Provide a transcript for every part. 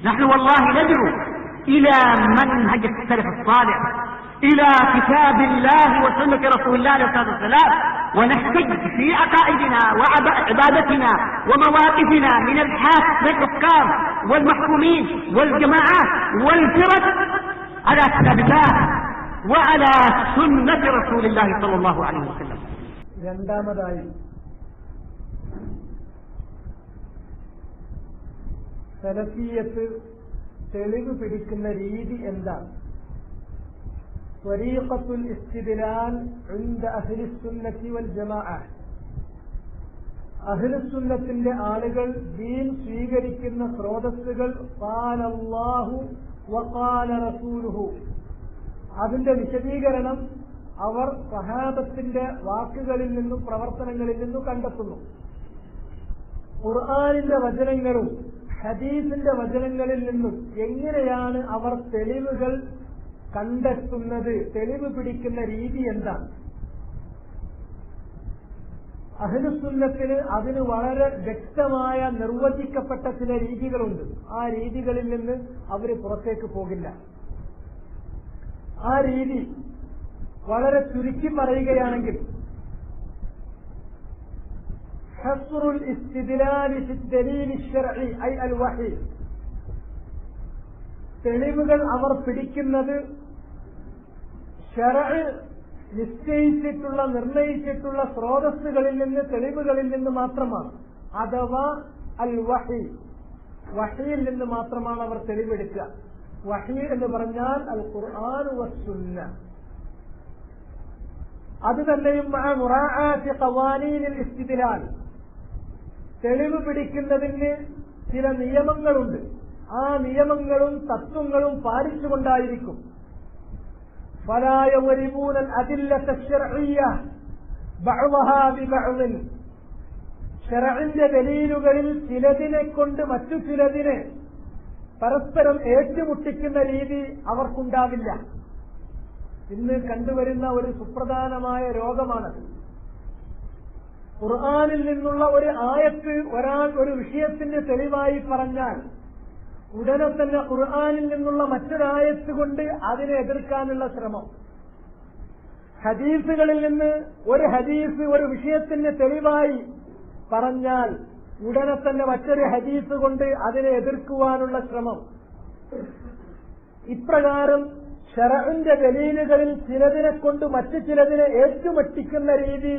نحن والله ندعو إلى منهج السلف الصالح، إلى كتاب الله وسنة رسول الله عليه الصلاة والسلام، ونحتج في عقائدنا وعبادتنا ومواقفنا من الحكام والمحكومين والجماعات والفرق على كتاب الله وعلى سنة رسول الله صلى الله عليه وسلم. രണ്ടാമതായി സലഫിയത്ത് തെളിവ് പിടിക്കുന്ന രീതി എന്താണ്? ത്വരീഖത്തുൽ ഇസ്തിദ്ലാൽ ഇൻദ അഹ്ലിസ്സുന്നത്തി വൽ ജമാഅ. അഹ്ലുസുന്നത്തിന്റെ ആളുകൾ ദീൻ സ്വീകരിക്കുന്ന സ്രോതസ്സുകൾ ഖാല അല്ലാഹു വഖാല റസൂലുഹു, അതിന്റെ വിശദീകരണം അവർ സഹാബത്തിന്റെ വാക്കുകളിൽ നിന്നും പ്രവർത്തനങ്ങളിൽ നിന്നും കണ്ടെത്തുന്നു. ഖുർആനിന്റെ വചനങ്ങളും ഹദീസിന്റെ വചനങ്ങളിൽ നിന്നും എങ്ങനെയാണ് അവർ തെളിവുകൾ കണ്ടെത്തുന്നത്? തെളിവ് പിടിക്കുന്ന രീതി എന്താണ്? അഹ്ലുസുന്നത്തിന് അതിന് വളരെ വ്യക്തമായ നിർവചിക്കപ്പെട്ട ചില രീതികളുണ്ട്. ആ രീതികളിൽ നിന്ന് അവർ പുറത്തേക്ക് പോകില്ല. ആ രീതി വളരെ ചുരുക്കി പറയുകയാണെങ്കിൽ ഹസ്റുൽ ഇസ്തിദ്ലാൽ ഫി ദലീൽ ശർഈ ഐ അൽ വഹി, തെളിവുകൾ അവർ പിടിക്കുന്നത് ശർഅ് നിശ്ചയിച്ചിട്ടുള്ള നിർണയിച്ചിട്ടുള്ള സ്രോതസ്സുകളിൽ നിന്ന്, തെളിവുകളിൽ നിന്ന് മാത്രമാണ്. അഥവാ അൽ വഹി, വഹിയിൽ നിന്ന് മാത്രമാണ് അവർ തെളിവെടുക്കുക. വഹി എന്ന് പറഞ്ഞാൽ അൽ ഖുർആൻ വസ്സുന്ന. അത് തന്നെയും മുറാഅത്തി ഖവാനീനിൽ ഇസ്തിദ്ലാൽ, തെളിവ് പിടിക്കുന്നതിന് ചില നിയമങ്ങളുണ്ട്. ആ നിയമങ്ങളും തത്വങ്ങളും പാലിച്ചുകൊണ്ടായിരിക്കും. ഫലാ യവരിബൂന അദില്ലത ശർഇയ്യ ബഅ്ദഹാ ബിബഅ്ദിൻ, ശർഇന്റെ ദലീലുകളിൽ ചിലതിനെ കൊണ്ട് മറ്റു ചിലതിനെ പരസ്പരം ഏറ്റുമുട്ടിക്കുന്ന രീതി അവർക്കുണ്ടാവില്ല. ഇന്ന് കണ്ടുവരുന്ന ഒരു സുപ്രധാനമായ രോഗമാണത്. ഖുർആനിൽ നിന്നുള്ള ഒരു ആയത്ത് ഒരാൾ ഒരു വിഷയത്തിന്റെ തെളിവായി പറഞ്ഞാൽ ഉടനെ തന്നെ ഖുർആനിൽ നിന്നുള്ള മറ്റൊരായത്ത് കൊണ്ട് അതിനെ എതിർക്കാനുള്ള ശ്രമം. ഹദീസുകളിൽ നിന്ന് ഒരു ഹദീസ് ഒരു വിഷയത്തിന്റെ തെളിവായി പറഞ്ഞാൽ ഉടനെ തന്നെ മറ്റൊരു ഹദീസ് കൊണ്ട് അതിനെ എതിർക്കുവാനുള്ള ശ്രമം. ഇപ്രകാരം ശർഇന്റെ ദലീലുകളിൽ ചിലതിനെ കൊണ്ട് മറ്റു ചിലതിനെ ഏറ്റുമുട്ടിക്കുന്ന രീതി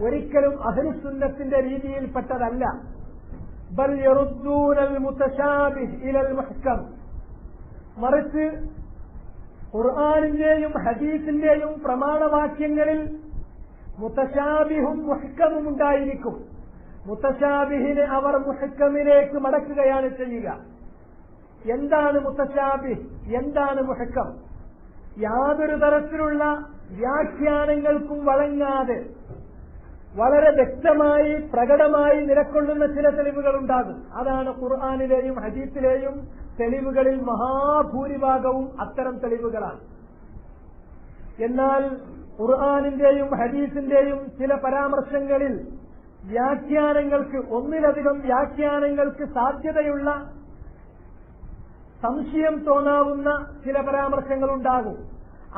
ഒരിക്കലും അഹ്ലുസുന്നത്തിന്റെ രീതിയിൽപ്പെട്ടതല്ല. ബൽ യറുദ്ദൂനൽ മുതശാബിഹ് ഇലൽ മുഹ്കം, മറിച്ച് ഖുർആനിന്റെയും ഹദീസിന്റെയും പ്രമാണവാക്യങ്ങളിൽ മുതശാബിഹും മുഹ്കമും ഉണ്ടായിരിക്കും. മുതശാബിഹിനെ അവർ മുഹ്കമിലേക്ക് മടക്കുകയാണ് ചെയ്യുക. എന്താണ് മുതശാബിഹ്, എന്താണ് മുഹ്കം? യാതൊരു തരത്തിലുള്ള വ്യാഖ്യാനങ്ങൾക്കും വഴങ്ങാതെ വളരെ വ്യക്തമായി പ്രകടമായി നിലകൊള്ളുന്ന ചില തെളിവുകൾ ഉണ്ടാകും. അതാണ് ഖുർആനിലെയും ഹദീസിലെയും തെളിവുകളിൽ മഹാഭൂരിഭാഗവും അത്തരം തെളിവുകളാണ്. എന്നാൽ ഖുർആനിന്റെയും ഹദീസിന്റെയും ചില പരാമർശങ്ങളിൽ വ്യാഖ്യാനങ്ങൾക്ക്, ഒന്നിലധികം വ്യാഖ്യാനങ്ങൾക്ക് സാധ്യതയുള്ള, സംശയം തോന്നാവുന്ന ചില പരാമർശങ്ങളുണ്ടാകും.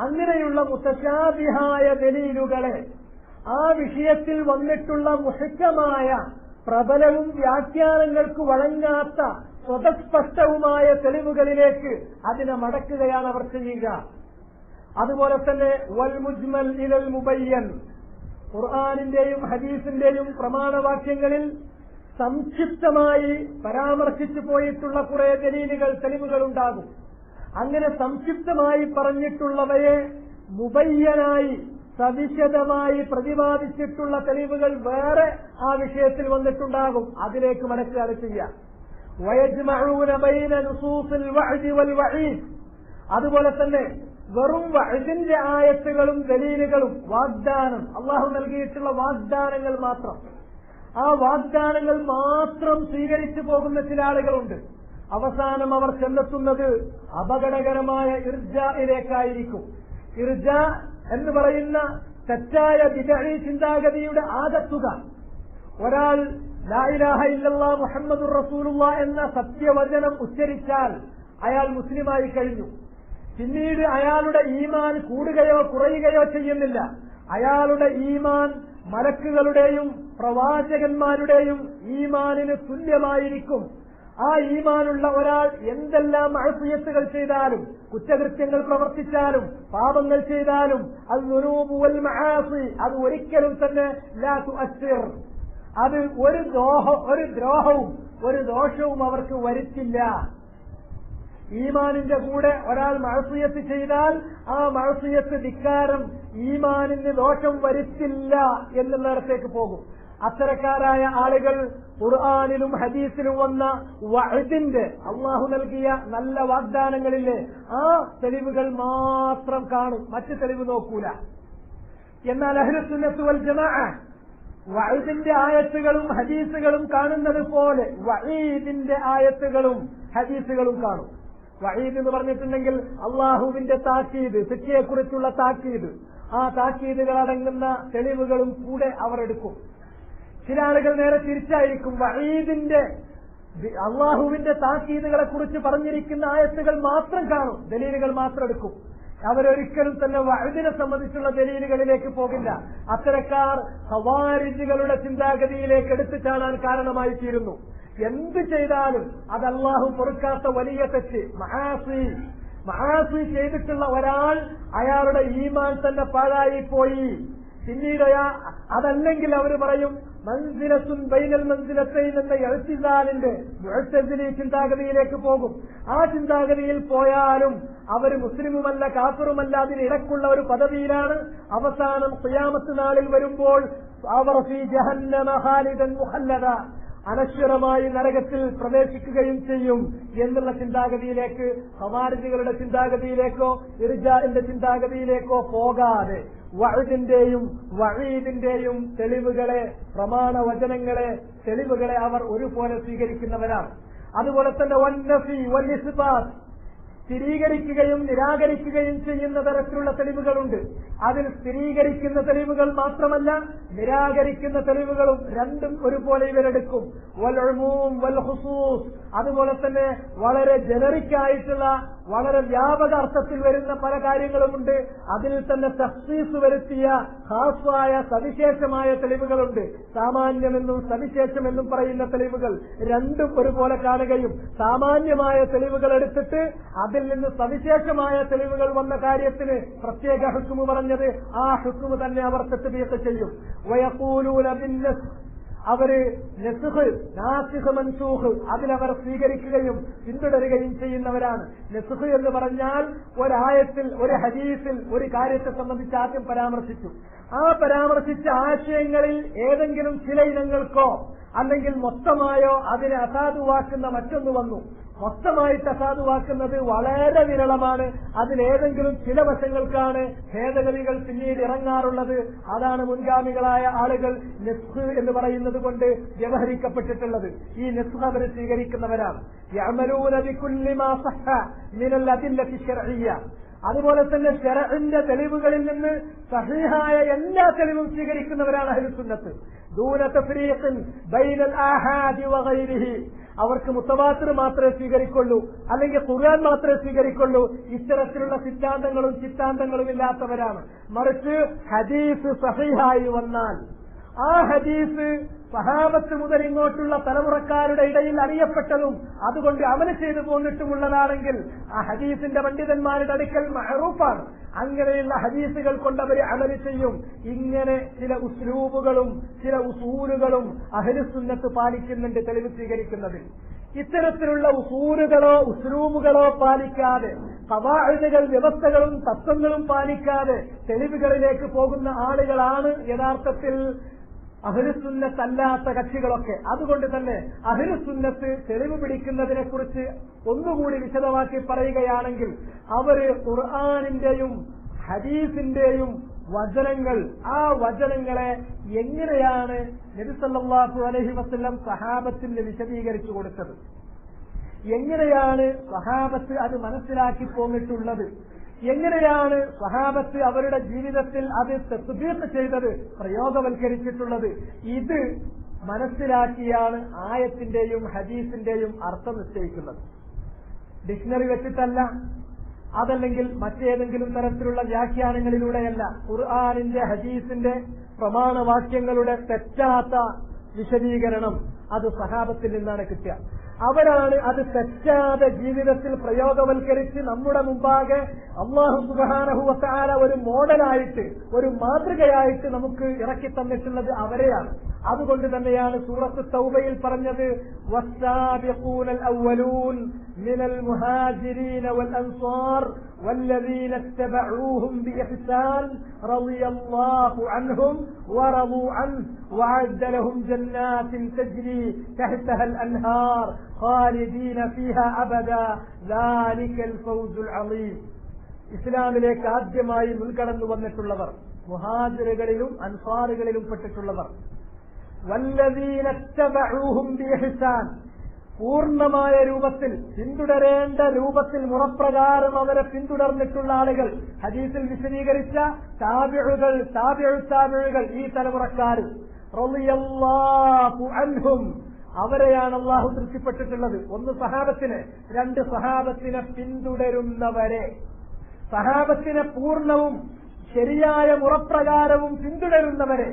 അങ്ങനെയുള്ള മുതശാബിഹായ ദലീലുകളെ ആ വിഷയത്തിൽ വന്നിട്ടുള്ള മുഹക്കമായ പ്രബലവും വ്യാഖ്യാനങ്ങൾക്ക് വഴങ്ങാത്ത സ്വതസ്പഷ്ടവുമായ തെളിവുകളിലേക്ക് അതിനെ മടക്കുകയാണ് അവർ ചെയ്യുക. അതുപോലെ തന്നെ വൽ മുജ്മൽ ഇലൽ മുബയ്യൻ, ഖുർആനിന്റെയും ഹദീസിന്റെയും പ്രമാണവാക്യങ്ങളിൽ സംക്ഷിപ്തമായി പരാമർശിച്ചു പോയിട്ടുള്ള കുറെ ദലീലുകൾ, തെളിവുകൾ ഉണ്ടാകും. അങ്ങനെ സംക്ഷിപ്തമായി പറഞ്ഞിട്ടുള്ളവയെ മുബയ്യനായി സവിശദമായി പ്രതിപാദിച്ചിട്ടുള്ള തെളിവുകൾ വേറെ ആ വിഷയത്തിൽ വന്നിട്ടുണ്ടാകും. അതിലേക്ക് മടക്കുകയാണ് ചെയ്യുക. വയജ്മഊന ബൈന നുസൂസിൽ വഅദ് വൽ വഈദ്, അതുപോലെ തന്നെ വെറും വഅദിന്റെ ആയത്തുകളും ദലീലുകളും, വാഗ്ദാനം, അള്ളാഹു നൽകിയിട്ടുള്ള വാഗ്ദാനങ്ങൾ മാത്രം, ആ വാഗ്ദാനങ്ങൾ മാത്രം സ്വീകരിച്ചു പോകുന്ന ചില ആളുകളുണ്ട്. അവസാനം അവർ ചെന്നെത്തുന്നത് അപകടകരമായ ഇർജായിലേക്കായിരിക്കും. ഇർജ എന്ന് പറയുന്ന തെറ്റായ ബിദ്അഈ ചിന്താഗതിയുടെ ആകത്തുക. ഒരാൾ ലാ ഇലാഹ ഇല്ലല്ലാഹ് മുഹമ്മദുർ റസൂലുള്ളാഹ് എന്ന സത്യവചനം ഉച്ചരിച്ചാൽ അയാൾ മുസ്ലിമായി കഴിഞ്ഞു. പിന്നീട് അയാളുടെ ഈമാൻ കൂടുകയോ കുറയുകയോ ചെയ്യുന്നില്ല. അയാളുടെ ഈമാൻ മലക്കുകളുടെയും പ്രവാചകന്മാരുടെയും ഈമാനിന് തുല്യമായിരിക്കും. ആ ഈമാനുള്ള ഒരാൾ എന്തെല്ലാം മഅസിയത്തുകൾ ചെയ്താലും, കുറ്റകൃത്യങ്ങൾ പ്രവർത്തിച്ചാലും, പാപങ്ങൾ ചെയ്താലും, അദ്ദുനൂബു വൽ മആസി, അത് ഒരിക്കലും തന്നെ ലാ തുഅസ്സിർ, അത് ഒരു ദ്രോഹവും ഒരു ദോഷവും അവർക്ക് വരുത്തില്ല. ഈമാനിന്റെ കൂടെ ഒരാൾ മഅസിയത്ത് ചെയ്താൽ ആ മഅസിയത്ത് ധിക്കാരം ഈമാനിന് ദോഷം വരുത്തില്ല എന്നുള്ളിടത്തേക്ക് പോകും. അത്തരക്കാരായ ആളുകൾ ഖുർആനിലും ഹദീസിലും വന്ന വഅദിന്റെ അള്ളാഹു നൽകിയ നല്ല വാഗ്ദാനങ്ങളിലെ ആ തെളിവുകൾ മാത്രം കാണും, മറ്റു തെളിവ് നോക്കൂല. എന്നാൽ അഹ്ലുസുന്നത്ത് വൽ ജമാഅ വഅദിന്റെ ആയത്തുകളും ഹദീസുകളും കാണുന്നത് പോലെ വഈദിന്റെ ആയത്തുകളും ഹദീസുകളും കാണും. വഈദ് എന്ന് പറഞ്ഞിട്ടുണ്ടെങ്കിൽ അള്ളാഹുവിന്റെ താക്കീത്, ശിക്ഷയെക്കുറിച്ചുള്ള താക്കീത്, ആ താക്കീതുകൾ അടങ്ങുന്ന തെളിവുകളും കൂടെ അവർ എടുക്കും. ചില ആളുകൾ നേരെ തിരിച്ചായിരിക്കും, വഈദിന്റെ അള്ളാഹുവിന്റെ താക്കീതുകളെ കുറിച്ച് പറഞ്ഞിരിക്കുന്ന ആയത്തുകൾ മാത്രം കാണും, ദലീലുകൾ മാത്രം എടുക്കും. അവരൊരിക്കലും തന്നെ വഅദിനെ സംബന്ധിച്ചുള്ള ദലീലുകളിലേക്ക് പോകില്ല. അത്തരക്കാർ ഖവാരിജുകളുടെ ചിന്താഗതിയിലേക്ക് എടുത്തു ചാടാൻ കാരണമായി തീരുന്നു. എന്ത് ചെയ്താലും അത് അല്ലാഹു പൊറുക്കാത്ത വലിയ തെറ്റ്, മആസി ചെയ്തിട്ടുള്ള ഒരാൾ അയാളുടെ ഈമാൻ തന്നെ പാഴായിപ്പോയി. പിന്നീട് അതല്ലെങ്കിൽ അവർ പറയും മൻസിലത്തുൻ ബൈനൽ മൻസിലത്തൈൻ എന്ന ഇഅ്തിസാലിന്റെ മുഅ്തസിലി ചിന്താഗതിയിലേക്ക് പോകും. ആ ചിന്താഗതിയിൽ പോയാലും അവർ മുസ്ലിമുമല്ല കാഫിറുമല്ല, അതിനിടക്കുള്ള ഒരു പദവിയിലാണ്. അവസാനം ഖിയാമത്ത് നാളിൽ വരുമ്പോൾ അവർ ഫീ ജഹന്നമ ഖാലിദൻ മുഖല്ലദ, അനശ്വരമായി നരകത്തിൽ പ്രവേശിക്കുകയും ചെയ്യും എന്നുള്ള ചിന്താഗതിയിലേക്ക്, ഖവാരിജുകളുടെ ചിന്താഗതിയിലേക്കോ ഇർജാഇന്റെ ചിന്താഗതിയിലേക്കോ പോകാതെ വഅദിന്റെയും വഈദിന്റെയും തെളിവുകളെ, പ്രമാണവചനങ്ങളെ, തെളിവുകളെ അവർ ഒരുപോലെ സ്വീകരിക്കുന്നവരാണ്. അതുപോലെ തന്നെ വന്നഫി വൽഇസ്ബാത്ത്, സ്ഥിരീകരിക്കുകയും നിരാകരിക്കുകയും ചെയ്യുന്ന തരത്തിലുള്ള തെളിവുകളുണ്ട്. അതിൽ സ്ഥിരീകരിക്കുന്ന തെളിവുകൾ മാത്രമല്ല, നിരാകരിക്കുന്ന തെളിവുകളും രണ്ടും ഒരുപോലെ ഇവരെടുക്കും. വൽ ഉമൂം വൽ ഖുസൂസ്, അതുപോലെ തന്നെ വളരെ ജനറിക്കായിട്ടുള്ള വളരെ വ്യാപക അർത്ഥത്തിൽ വരുന്ന പല കാര്യങ്ങളുമുണ്ട്. അതിൽ തന്നെ തഖ്സീസ് വരുത്തിയ ഖാസ്സായ സവിശേഷമായ തെളിവുകളുണ്ട്. സാമാന്യമെന്നും സവിശേഷമെന്നും പറയുന്ന തെളിവുകൾ രണ്ടും ഒരുപോലെ കാണുകയും സാമാന്യമായ തെളിവുകൾ എടുത്തിട്ട് അതിൽ നിന്ന് സവിശേഷമായ തെളിവുകൾ വന്ന കാര്യത്തിന് പ്രത്യേക ഹുക്മ് പറഞ്ഞത് ആ ഹുക്മ് തന്നെ അവർ തത്ബീഖ് ചെയ്യും. വയഖൂലൂന ബിന്നസ്, അവര് നസ്ഖ്, നാസിഖ്, മൻസൂഖ് അതിലവർ സ്വീകരിക്കുകയും പിന്തുടരുകയും ചെയ്യുന്നവരാണ്. നസ്ഖ് എന്ന് പറഞ്ഞാൽ ഒരായത്തിൽ, ഒരു ഹദീസിൽ ഒരു കാര്യത്തെ സംബന്ധിച്ച് ആദ്യം പരാമർശിച്ചു. ആ പരാമർശിച്ച ആശയങ്ങളിൽ ഏതെങ്കിലും ചില ഇനങ്ങൾക്കോ അല്ലെങ്കിൽ മൊത്തമായോ അതിനെ അസാധുവാക്കുന്ന മറ്റൊന്ന് വന്നു. മൊത്തമായിട്ട് അസാധുവാക്കുന്നത് വളരെ വിരളമാണ്. അതിലേതെങ്കിലും ചില വശങ്ങൾക്കാണ് ഭേദഗതികൾ പിന്നീട് ഇറങ്ങാറുള്ളത്. അതാണ് മുൻഗാമികളായ ആളുകൾ നസ്ഖ് എന്ന് പറയുന്നത് കൊണ്ട് വ്യവഹരിക്കപ്പെട്ടിട്ടുള്ളത്. ഈ നസ്ഖ് അവർ സ്വീകരിക്കുന്നവരാണ്. യഅമലൂന ബികുല്ലി മാ സഹ മിനൽ അദില്ലത്തി ശർഇയ്യ, അതുപോലെ തന്നെ ശർഇന്റെ തെളിവുകളിൽ നിന്ന് സഹീഹായ എല്ലാ തെളിവും സ്വീകരിക്കുന്നവരാണ് അഹ്ലുസുന്നത്ത്. ദൂന തഫ്രീഖിൻ ബൈനൽ ആഹാദി വഗൈരിഹി, അവർക്ക് മുത്തവാത്തിർ മാത്രമേ സ്വീകരിക്കുള്ളൂ, അല്ലെങ്കിൽ ഖുർആൻ മാത്രമേ സ്വീകരിക്കുള്ളൂ. ഇത്തരത്തിലുള്ള സിദ്ധാന്തങ്ങളും ഇല്ലാത്തവരാണ്. മറിച്ച് ഹദീസ് സഹീഹായി വന്നാൽ ആ ഹദീസ് സഹാബത്ത് മുതൽ ഇങ്ങോട്ടുള്ള തലമുറക്കാരുടെ ഇടയിൽ അറിയപ്പെട്ടതും അതുകൊണ്ട് അമല് ചെയ്തു പോന്നിട്ടുമുള്ളതാണെങ്കിൽ ആ ഹദീസിന്റെ പണ്ഡിതന്മാരുടെ അടുക്കൽ മഅറൂഫാണ്. അങ്ങനെയുള്ള ഹദീസുകൾ കൊണ്ട് അവർ അമല് ചെയ്യും. ഇങ്ങനെ ചില ഉസ്ലൂബുകളും ചില ഉസൂലുകളും അഹ്ലുസുന്നത്ത് പാലിക്കുന്നുണ്ട് തെളിവ് സ്വീകരിക്കുന്നതിൽ. ഇത്തരത്തിലുള്ള ഉസൂലുകളോ ഉസ്ലൂബുകളോ പാലിക്കാതെ, ഖവാഇദുകൾ, വ്യവസ്ഥകളും തത്വങ്ങളും പാലിക്കാതെ തെളിവുകളിലേക്ക് പോകുന്ന ആളുകളാണ് യഥാർത്ഥത്തിൽ അഹ്ലുസുന്നത്തല്ലാത്ത കക്ഷികളൊക്കെ. അതുകൊണ്ട് തന്നെ അഹ്ലുസുന്നത്ത് തെളിവ് പിടിക്കുന്നതിനെ കുറിച്ച് ഒന്നുകൂടി വിശദമാക്കി പറയുകയാണെങ്കിൽ അവര് ഖുർആനിന്റെയും ഹദീസിന്റെയും വചനങ്ങൾ, ആ വചനങ്ങളെ എങ്ങനെയാണ് നബി സല്ലല്ലാഹു അലൈഹി വസല്ലം സഹാബത്തിന് വിശദീകരിച്ചു കൊടുത്തത്, എങ്ങനെയാണ് സഹാബത്ത് അത് മനസ്സിലാക്കി പോന്നിട്ടുള്ളത്, എങ്ങനെയാണ് സഹാബത്ത് അവരുടെ ജീവിതത്തിൽ അത് തത്ബീഖ് ചെയ്തത്, പ്രയോഗവൽക്കരിച്ചിട്ടുള്ളത്, ഇത് മനസ്സിലാക്കിയാണ് ആയത്തിന്റെയും ഹദീസിന്റെയും അർത്ഥം നിശ്ചയിക്കുന്നത്. ഡിക്ഷണറി വെച്ചിട്ടല്ല, അതല്ലെങ്കിൽ മറ്റേതെങ്കിലും തരത്തിലുള്ള വ്യാഖ്യാനങ്ങളിലൂടെയല്ല. ഖുർആനിന്റെ ഹദീസിന്റെ പ്രമാണവാക്യങ്ങളുടെ തെറ്റാത്ത വിശദീകരണം അത് സഹാബത്തിൽ നിന്നാണ് കിട്ടുക. അവരാണ് അത് തെറ്റാതെ ജീവിതത്തിൽ പ്രയോഗവൽക്കരിച്ച് നമ്മുടെ മുമ്പാകെ അല്ലാഹു സുബ്ഹാനഹു വ തആല ഒരു മോഡലായിട്ട്, ഒരു മാതൃകയായിട്ട് നമുക്ക് ഇറക്കി തന്നിട്ടുള്ളത് അവരെയാണ്. അതുകൊണ്ട് തന്നെയാണ് സൂറത്ത് തൗബയിൽ പറഞ്ഞത് വസ്സാബിഖൂനൽ അവ്വലൂൻ മിനൽ മുഹാജിരീന വൽ അൻസാർ വല്ലദീന ഇത്തബഊഹും ബിഇഹ്സാൻ റളിയല്ലാഹു അൻഹും വറദൂ അൻഹു വഅദ്ദ ലഹും ജന്നാത്തിൻ തജ്രി തഹ്തഹൽ അൻഹാർ ഖാലിദീന ഫീഹാ അബദാ ദാലികൽ ഫൗസുൽ അളീം. ഇസ്ലാമിലേക്ക് ആദ്യമായി മുൻകടന്നു വന്നിട്ടുള്ളവർ, മുഹാജിറുകളിലും അൻസാറുകളിലും പെട്ടിട്ടുള്ളവർ, വല്ലദീന ഇത്തബഊഹും ബിഇഹ്സാൻ, പൂർണ്ണമായ രൂപത്തിൽ പിന്തുടരേണ്ട രൂപത്തിൽ മുറപ്രകാരം അവരെ പിന്തുടർന്നിട്ടുള്ള ആളുകൾ. ഹദീസിൽ വിശദീകരിച്ച താബിഉകൾ, താബിഉകൾ, ഈ തലമുറക്കാർ റളിയല്ലാഹു അൻഹും, അവരെയാണ് അല്ലാഹു തൃപ്തിപ്പെട്ടിട്ടുള്ളത്. ഒന്ന് സഹാബത്തിനെ, രണ്ട് സഹാബത്തിനെ പിന്തുടരുന്നവരെ. സഹാബത്തിനെ പൂർണ്ണവും ശരിയായ മുറപ്രകാരവും പിന്തുടരുന്നവരെ.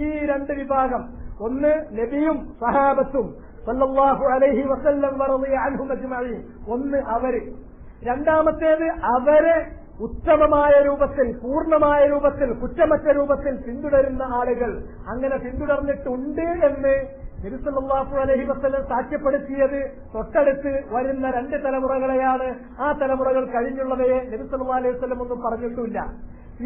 ഈ രണ്ട് വിഭാഗം, ഒന്ന് നബിയും സഹാബത്തും സല്ലല്ലാഹു അലൈഹി വസല്ലം വറളിയ അൻഹും അജ്മഈൻ, ഒന്ന് അവര്. രണ്ടാമത്തേത് അവരെ ഉത്തമമായ രൂപത്തിൽ, പൂർണ്ണമായ രൂപത്തിൽ, കുറ്റമറ്റ രൂപത്തിൽ പിന്തുടരുന്ന ആളുകൾ. അങ്ങനെ പിന്തുടർന്നിട്ടുണ്ട് എന്ന് നബി സല്ലല്ലാഹു അലൈഹി വസല്ലം സാക്ഷ്യപ്പെടുത്തിയത് തൊട്ടടുത്ത് വരുന്ന രണ്ട് തലമുറകളെയാണ്. ആ തലമുറകൾ കഴിഞ്ഞുള്ളവയെ നബി സല്ലല്ലാഹു അലൈഹി വസല്ലം ഒന്നും പറഞ്ഞിട്ടില്ല.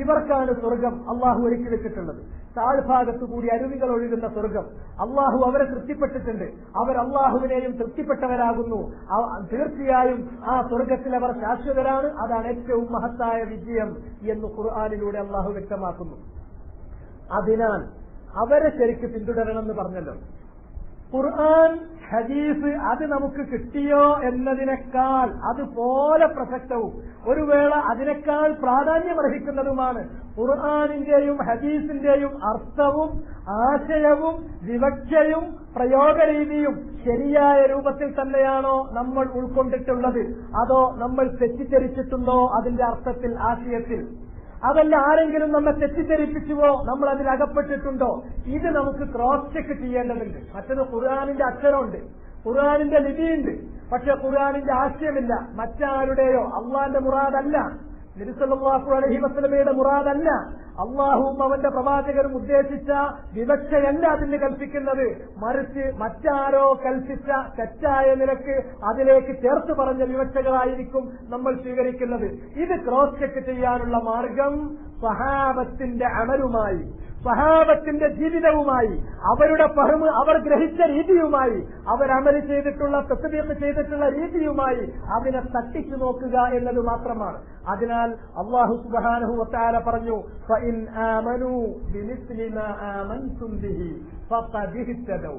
ഇവർക്കാണ് സ്വർഗം അള്ളാഹു ഒരുക്കി വെച്ചിട്ടുള്ളത്. താഴ്ഭാഗത്തുകൂടി അരുവികൾ ഒഴുകുന്ന സ്വർഗം. അള്ളാഹു അവരെ തൃപ്തിപ്പെട്ടിട്ടുണ്ട്. അവർ അള്ളാഹുവിനെയും തൃപ്തിപ്പെട്ടവരാകുന്നു. തീർച്ചയായും ആ സ്വർഗത്തിൽ അവർ ശാശ്വതരാണ്. അതാണ് ഏറ്റവും മഹത്തായ വിജയം എന്ന് ഖുർആനിലൂടെ അള്ളാഹു വ്യക്തമാക്കുന്നു. അതിനാൽ അവരെ ശരിക്ക് പിന്തുടരണമെന്ന് പറഞ്ഞല്ലോ. ഖുർആൻ, ഹദീസ് അത് നമുക്ക് കിട്ടിയോ എന്നതിനേക്കാൾ അതുപോലെ പ്രസക്തവും ഒരു വേള അതിനേക്കാൾ പ്രാധാന്യമർഹിക്കുന്നതുമാണ് ഖുർആനിന്റെയും ഹദീസിന്റെയും അർത്ഥവും ആശയവും വിവക്ഷയും പ്രയോഗരീതിയും ശരിയായ രൂപത്തിൽ തന്നെയാണോ നമ്മൾ ഉൾക്കൊണ്ടിട്ടുള്ളത്, അതോ നമ്മൾ തെറ്റിദ്ധരിച്ചിട്ടുണ്ടോ അതിന്റെ അർത്ഥത്തിൽ, ആശയത്തിൽ? അതല്ല ആരെങ്കിലും നമ്മെ തെറ്റിദ്ധരിപ്പിച്ചുവോ, നമ്മൾ അതിൽ അകപ്പെട്ടിട്ടുണ്ടോ? ഇത് നമുക്ക് ക്രോസ് ചെക്ക് ചെയ്യേണ്ടതുണ്ട്. മറ്റത് ഖുർആനിന്റെ അക്ഷരമുണ്ട്, ഖുർആനിന്റെ ലിപിയുണ്ട്, പക്ഷെ ഖുർആനിന്റെ ആശയമില്ല. മറ്റാരുടെയോ അള്ളാന്റെ മുറാദല്ല, നബി സല്ലല്ലാഹു അലൈഹി വസല്ലമയുടെ മുറാദല്ല, അള്ളാഹുവും അവന്റെ പ്രവാചകരും ഉദ്ദേശിച്ച വിവക്ഷയല്ല അതിന് കൽപ്പിക്കുന്നത്. മറിച്ച് മറ്റാരോ കൽപ്പിച്ച തെറ്റായ നിലക്ക് അതിലേക്ക് ചേർത്ത് പറഞ്ഞ വിവക്ഷകളായിരിക്കും നമ്മൾ സ്വീകരിക്കുന്നത്. ഇത് ക്രോസ് ചെക്ക് ചെയ്യാനുള്ള മാർഗം സ്വഹാബത്തിന്റെ അമലുമായി, സ്വഹാബത്തിന്റെ ജീവിതവുമായി, അവരുടെ ഫഹ്മ്, അവർ ഗ്രഹിച്ച രീതിയുമായി, അവരമൽ ചെയ്തിട്ടുള്ള, തത്ബീഖ് ചെയ്തിട്ടുള്ള രീതിയുമായി അതിനെ തട്ടിച്ചു നോക്കുക എന്നത് മാത്രമാണ്. അതിനാൽ അല്ലാഹു സുബ്ഹാനഹു വ തആല പറഞ്ഞു, ഫഇൻ ആമനൂ ബിമിസ്ലി മാ ആമൻതും ബിഹി ഫഖദ് ഇഹ്തദൗ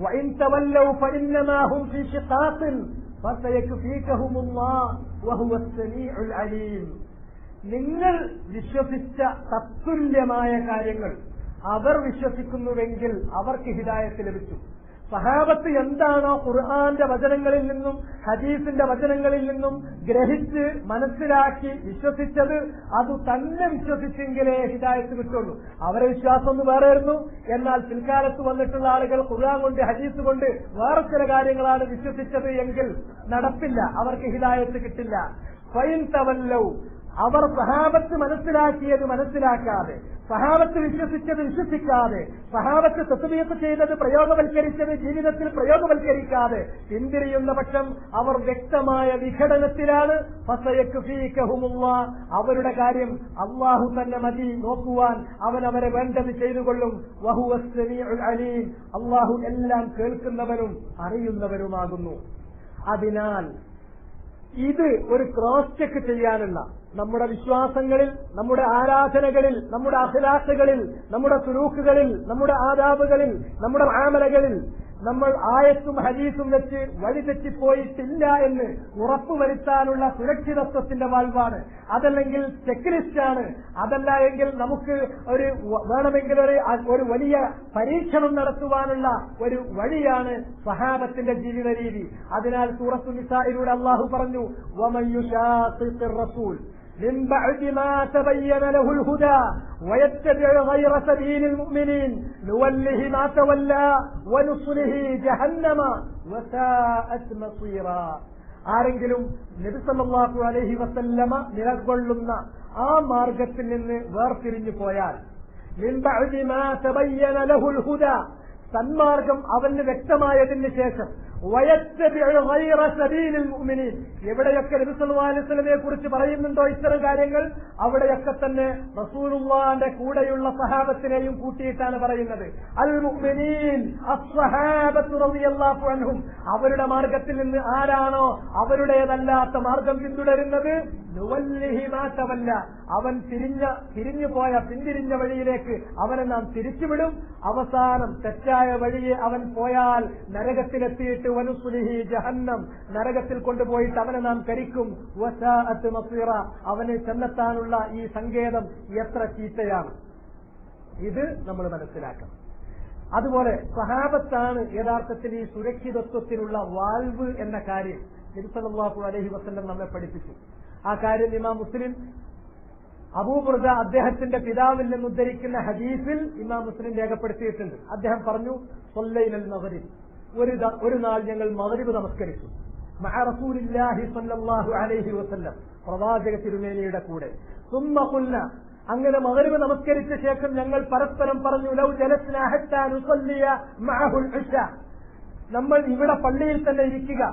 വഇൻ തവല്ലൗ ഫഇന്നമാ ഹും ഫീ ശിഖാഖിൻ ഫസയക്ഫീകഹുമുല്ലാഹ് വഹുവസ് സമീഉൽ അലീം. നിങ്ങൾ വിശ്വസിച്ച തത്തുല്യമായ കാര്യങ്ങൾ അവർ വിശ്വസിക്കുന്നുവെങ്കിൽ അവർക്ക് ഹിദായത്ത് ലഭിച്ചു. സഹാബത്ത് എന്താണോ ഖുർആന്റെ വചനങ്ങളിൽ നിന്നും ഹദീസിന്റെ വചനങ്ങളിൽ നിന്നും ഗ്രഹിച്ച് മനസ്സിലാക്കി വിശ്വസിച്ചത്, അത് തന്നെ വിശ്വസിച്ചെങ്കിലേ ഹിദായത്ത് കിട്ടുള്ളൂ. അവരെ വിശ്വാസം ഒന്ന് വേറെയായിരുന്നു. എന്നാൽ പിൽക്കാലത്ത് വന്നിട്ടുള്ള ആളുകൾ ഖുർആൻ കൊണ്ട് ഹദീസ് കൊണ്ട് വേറെ ചില കാര്യങ്ങളാണ് വിശ്വസിച്ചത് എങ്കിൽ നടപ്പില്ല, അവർക്ക് ഹിദായത്ത് കിട്ടില്ല. ഫൈൻ തവല്ലൗ, അവർ സഹാബത്ത് മനസ്സിലാക്കിയത് മനസ്സിലാക്കാതെ, സഹാബത്ത് വിശ്വസിച്ചത് വിശ്വസിക്കാതെ, സഹാബത്ത് തത്ബീഖ് ചെയ്തത് പ്രയോഗവൽക്കരിച്ചത് ജീവിതത്തിൽ പ്രയോഗവൽക്കരിക്കാതെ പിന്തിരിയുന്ന പക്ഷം അവർ വ്യക്തമായ വിഘടനത്തിലാണ്. ഫസയക്ഫീകഹുമുല്ലാഹ്, അവരുടെ കാര്യം അല്ലാഹു തന്നെ മതി നോക്കുവാൻ, അവൻ അവരെ വേണ്ടത് ചെയ്തുകൊള്ളും. വഹുവസ് സമീഉൽ അലീം, അല്ലാഹു എല്ലാം കേൾക്കുന്നവനും അറിയുന്നവരുമാകുന്നു. അതിനാൽ ഇത് ഒരു ക്രോസ് ചെക്ക് ചെയ്യാനുള്ള, നമ്മുടെ വിശ്വാസങ്ങളിൽ, നമ്മുടെ ആരാധനകളിൽ, നമ്മുടെ അഖ്ലാഖുകളിൽ, നമ്മുടെ സുലൂക്കുകളിൽ, നമ്മുടെ ആദാബുകളിൽ, നമ്മുടെ ആമലകളിൽ നമ്മൾ ആയത്തും ഹദീസും വെച്ച് വഴിതെറ്റിപ്പോയിട്ടില്ല എന്ന് ഉറപ്പുവരുത്താനുള്ള സുരക്ഷിതത്വത്തിന്റെ വാൾവാണ്. അതല്ലെങ്കിൽ ചെക്ക് ലിസ്റ്റാണ്. അതല്ല എങ്കിൽ നമുക്ക് വേണമെങ്കിൽ ഒരു വലിയ പരീക്ഷണം നടത്തുവാനുള്ള ഒരു വഴിയാണ് സ്വഹാബത്തിന്റെ ജീവിത രീതി. അതിനാൽ സൂറത്തുൽ നിസാഇലൂടെ അല്ലാഹു പറഞ്ഞു, വമൻ യുശാഖിഖിർ റസൂൽ من بعد ما تبين له الهدى ويتبع غير سبيل المؤمنين نوله ما تولى ونصله جهنم وساءت مصيرا. ആരെങ്കിലും നബി സല്ലല്ലാഹു അലൈഹി വസല്ലമ നിലകൊള്ളുന്ന ആ മാർഗത്തിൽ നിന്ന് വേർതിരിഞ്ഞു പോയാൽ, من بعد ما تبين له الهدى, സന്മാർഗം അവന് വ്യക്തമായതിന് ശേഷം, വയത്തബിഉ ഗൈറ സബീലിൽ മുഅ്മിനീൻ, എവിടെയൊക്കെ നബി സല്ലല്ലാഹു അലൈഹി വസല്ലമയെ കുറിച്ച് പറയുന്നുണ്ടോ ഇത്തരം കാര്യങ്ങൾ, അവിടെയൊക്കെ തന്നെ റസൂലുള്ളാഹിന്റെ കൂടെയുള്ള സഹാബത്തിനെയും കൂട്ടിയിട്ടാണ് പറയുന്നത്. അൽ മുഅ്മിനീൻ അസ്സഹാബത്തു റളിയല്ലാഹു അൻഹും, അവരുടെ മാർഗത്തിൽ നിന്ന് ആരാണോ അവരുടേതല്ലാത്ത മാർഗം പിന്തുടരുന്നത്, നുവല്ലിഹി മാ തവല്ല, അവൻ പിന്തിരിഞ്ഞ വഴിയിലേക്ക് അവനെ നാം തിരിച്ചുവിടും. അവസാനം തെറ്റായ വഴിയെ അവൻ പോയാൽ നരകത്തിലെത്തിയിട്ട് വനുസ്ലിഹി ജഹന്നം, നരകത്തിൽ കൊണ്ടുപോയിട്ട് അവനെ നാം കരിക്കും. വസാഅത്ത് മസീറ, അവന് ചെന്നെത്താനുള്ള ഈ സങ്കേതം എത്ര ചീത്തയാണ്. ഇത് നമ്മൾ മനസ്സിലാക്കണം. അതുപോലെ സഹാബത്താണ് യഥാർത്ഥത്തിൽ ഈ സുരക്ഷിതത്വത്തിനുള്ള വാൽവ് എന്ന കാര്യം നബി സല്ലല്ലാഹു അലൈഹി വസല്ലം നമ്മെ പഠിപ്പിച്ചു. ആ കാര്യം ഇമാം മുസ്ലിം അബൂ ബുർദ അദ്ദേഹത്തിന്റെ പിതാവിൽ നിന്ന് ഉദ്ധരിക്കുന്ന ഹദീസിൽ ഇമാം മുസ്ലിം രേഖപ്പെടുത്തിയിട്ടുണ്ട്. അദ്ദേഹം പറഞ്ഞു, സ്വല്ലൈനൽ മഗ്രിബ്, ഒരു നാൾ ഞങ്ങൾ മഗ്രിബ് നമസ്കരിച്ചു, മഅ റസൂലില്ലാഹി സ്വല്ലല്ലാഹു അലൈഹി വസല്ലം, പ്രവാചക തിരുമേനിയുടെ കൂടെ. സുമ്മ ഖുൽന, അങ്ങനെ മഗ്രിബ് നമസ്കരിച്ച ശേഷം ഞങ്ങൾ പരസ്പരം പറഞ്ഞു, ലൗ ജലസ്നാ ഹത്താ നുസല്ലിയ മഅഹുൽ ഇശാ, നമ്മൾ ഇവിടെ പള്ളിയിൽ തന്നെ ഇരിക്കുക,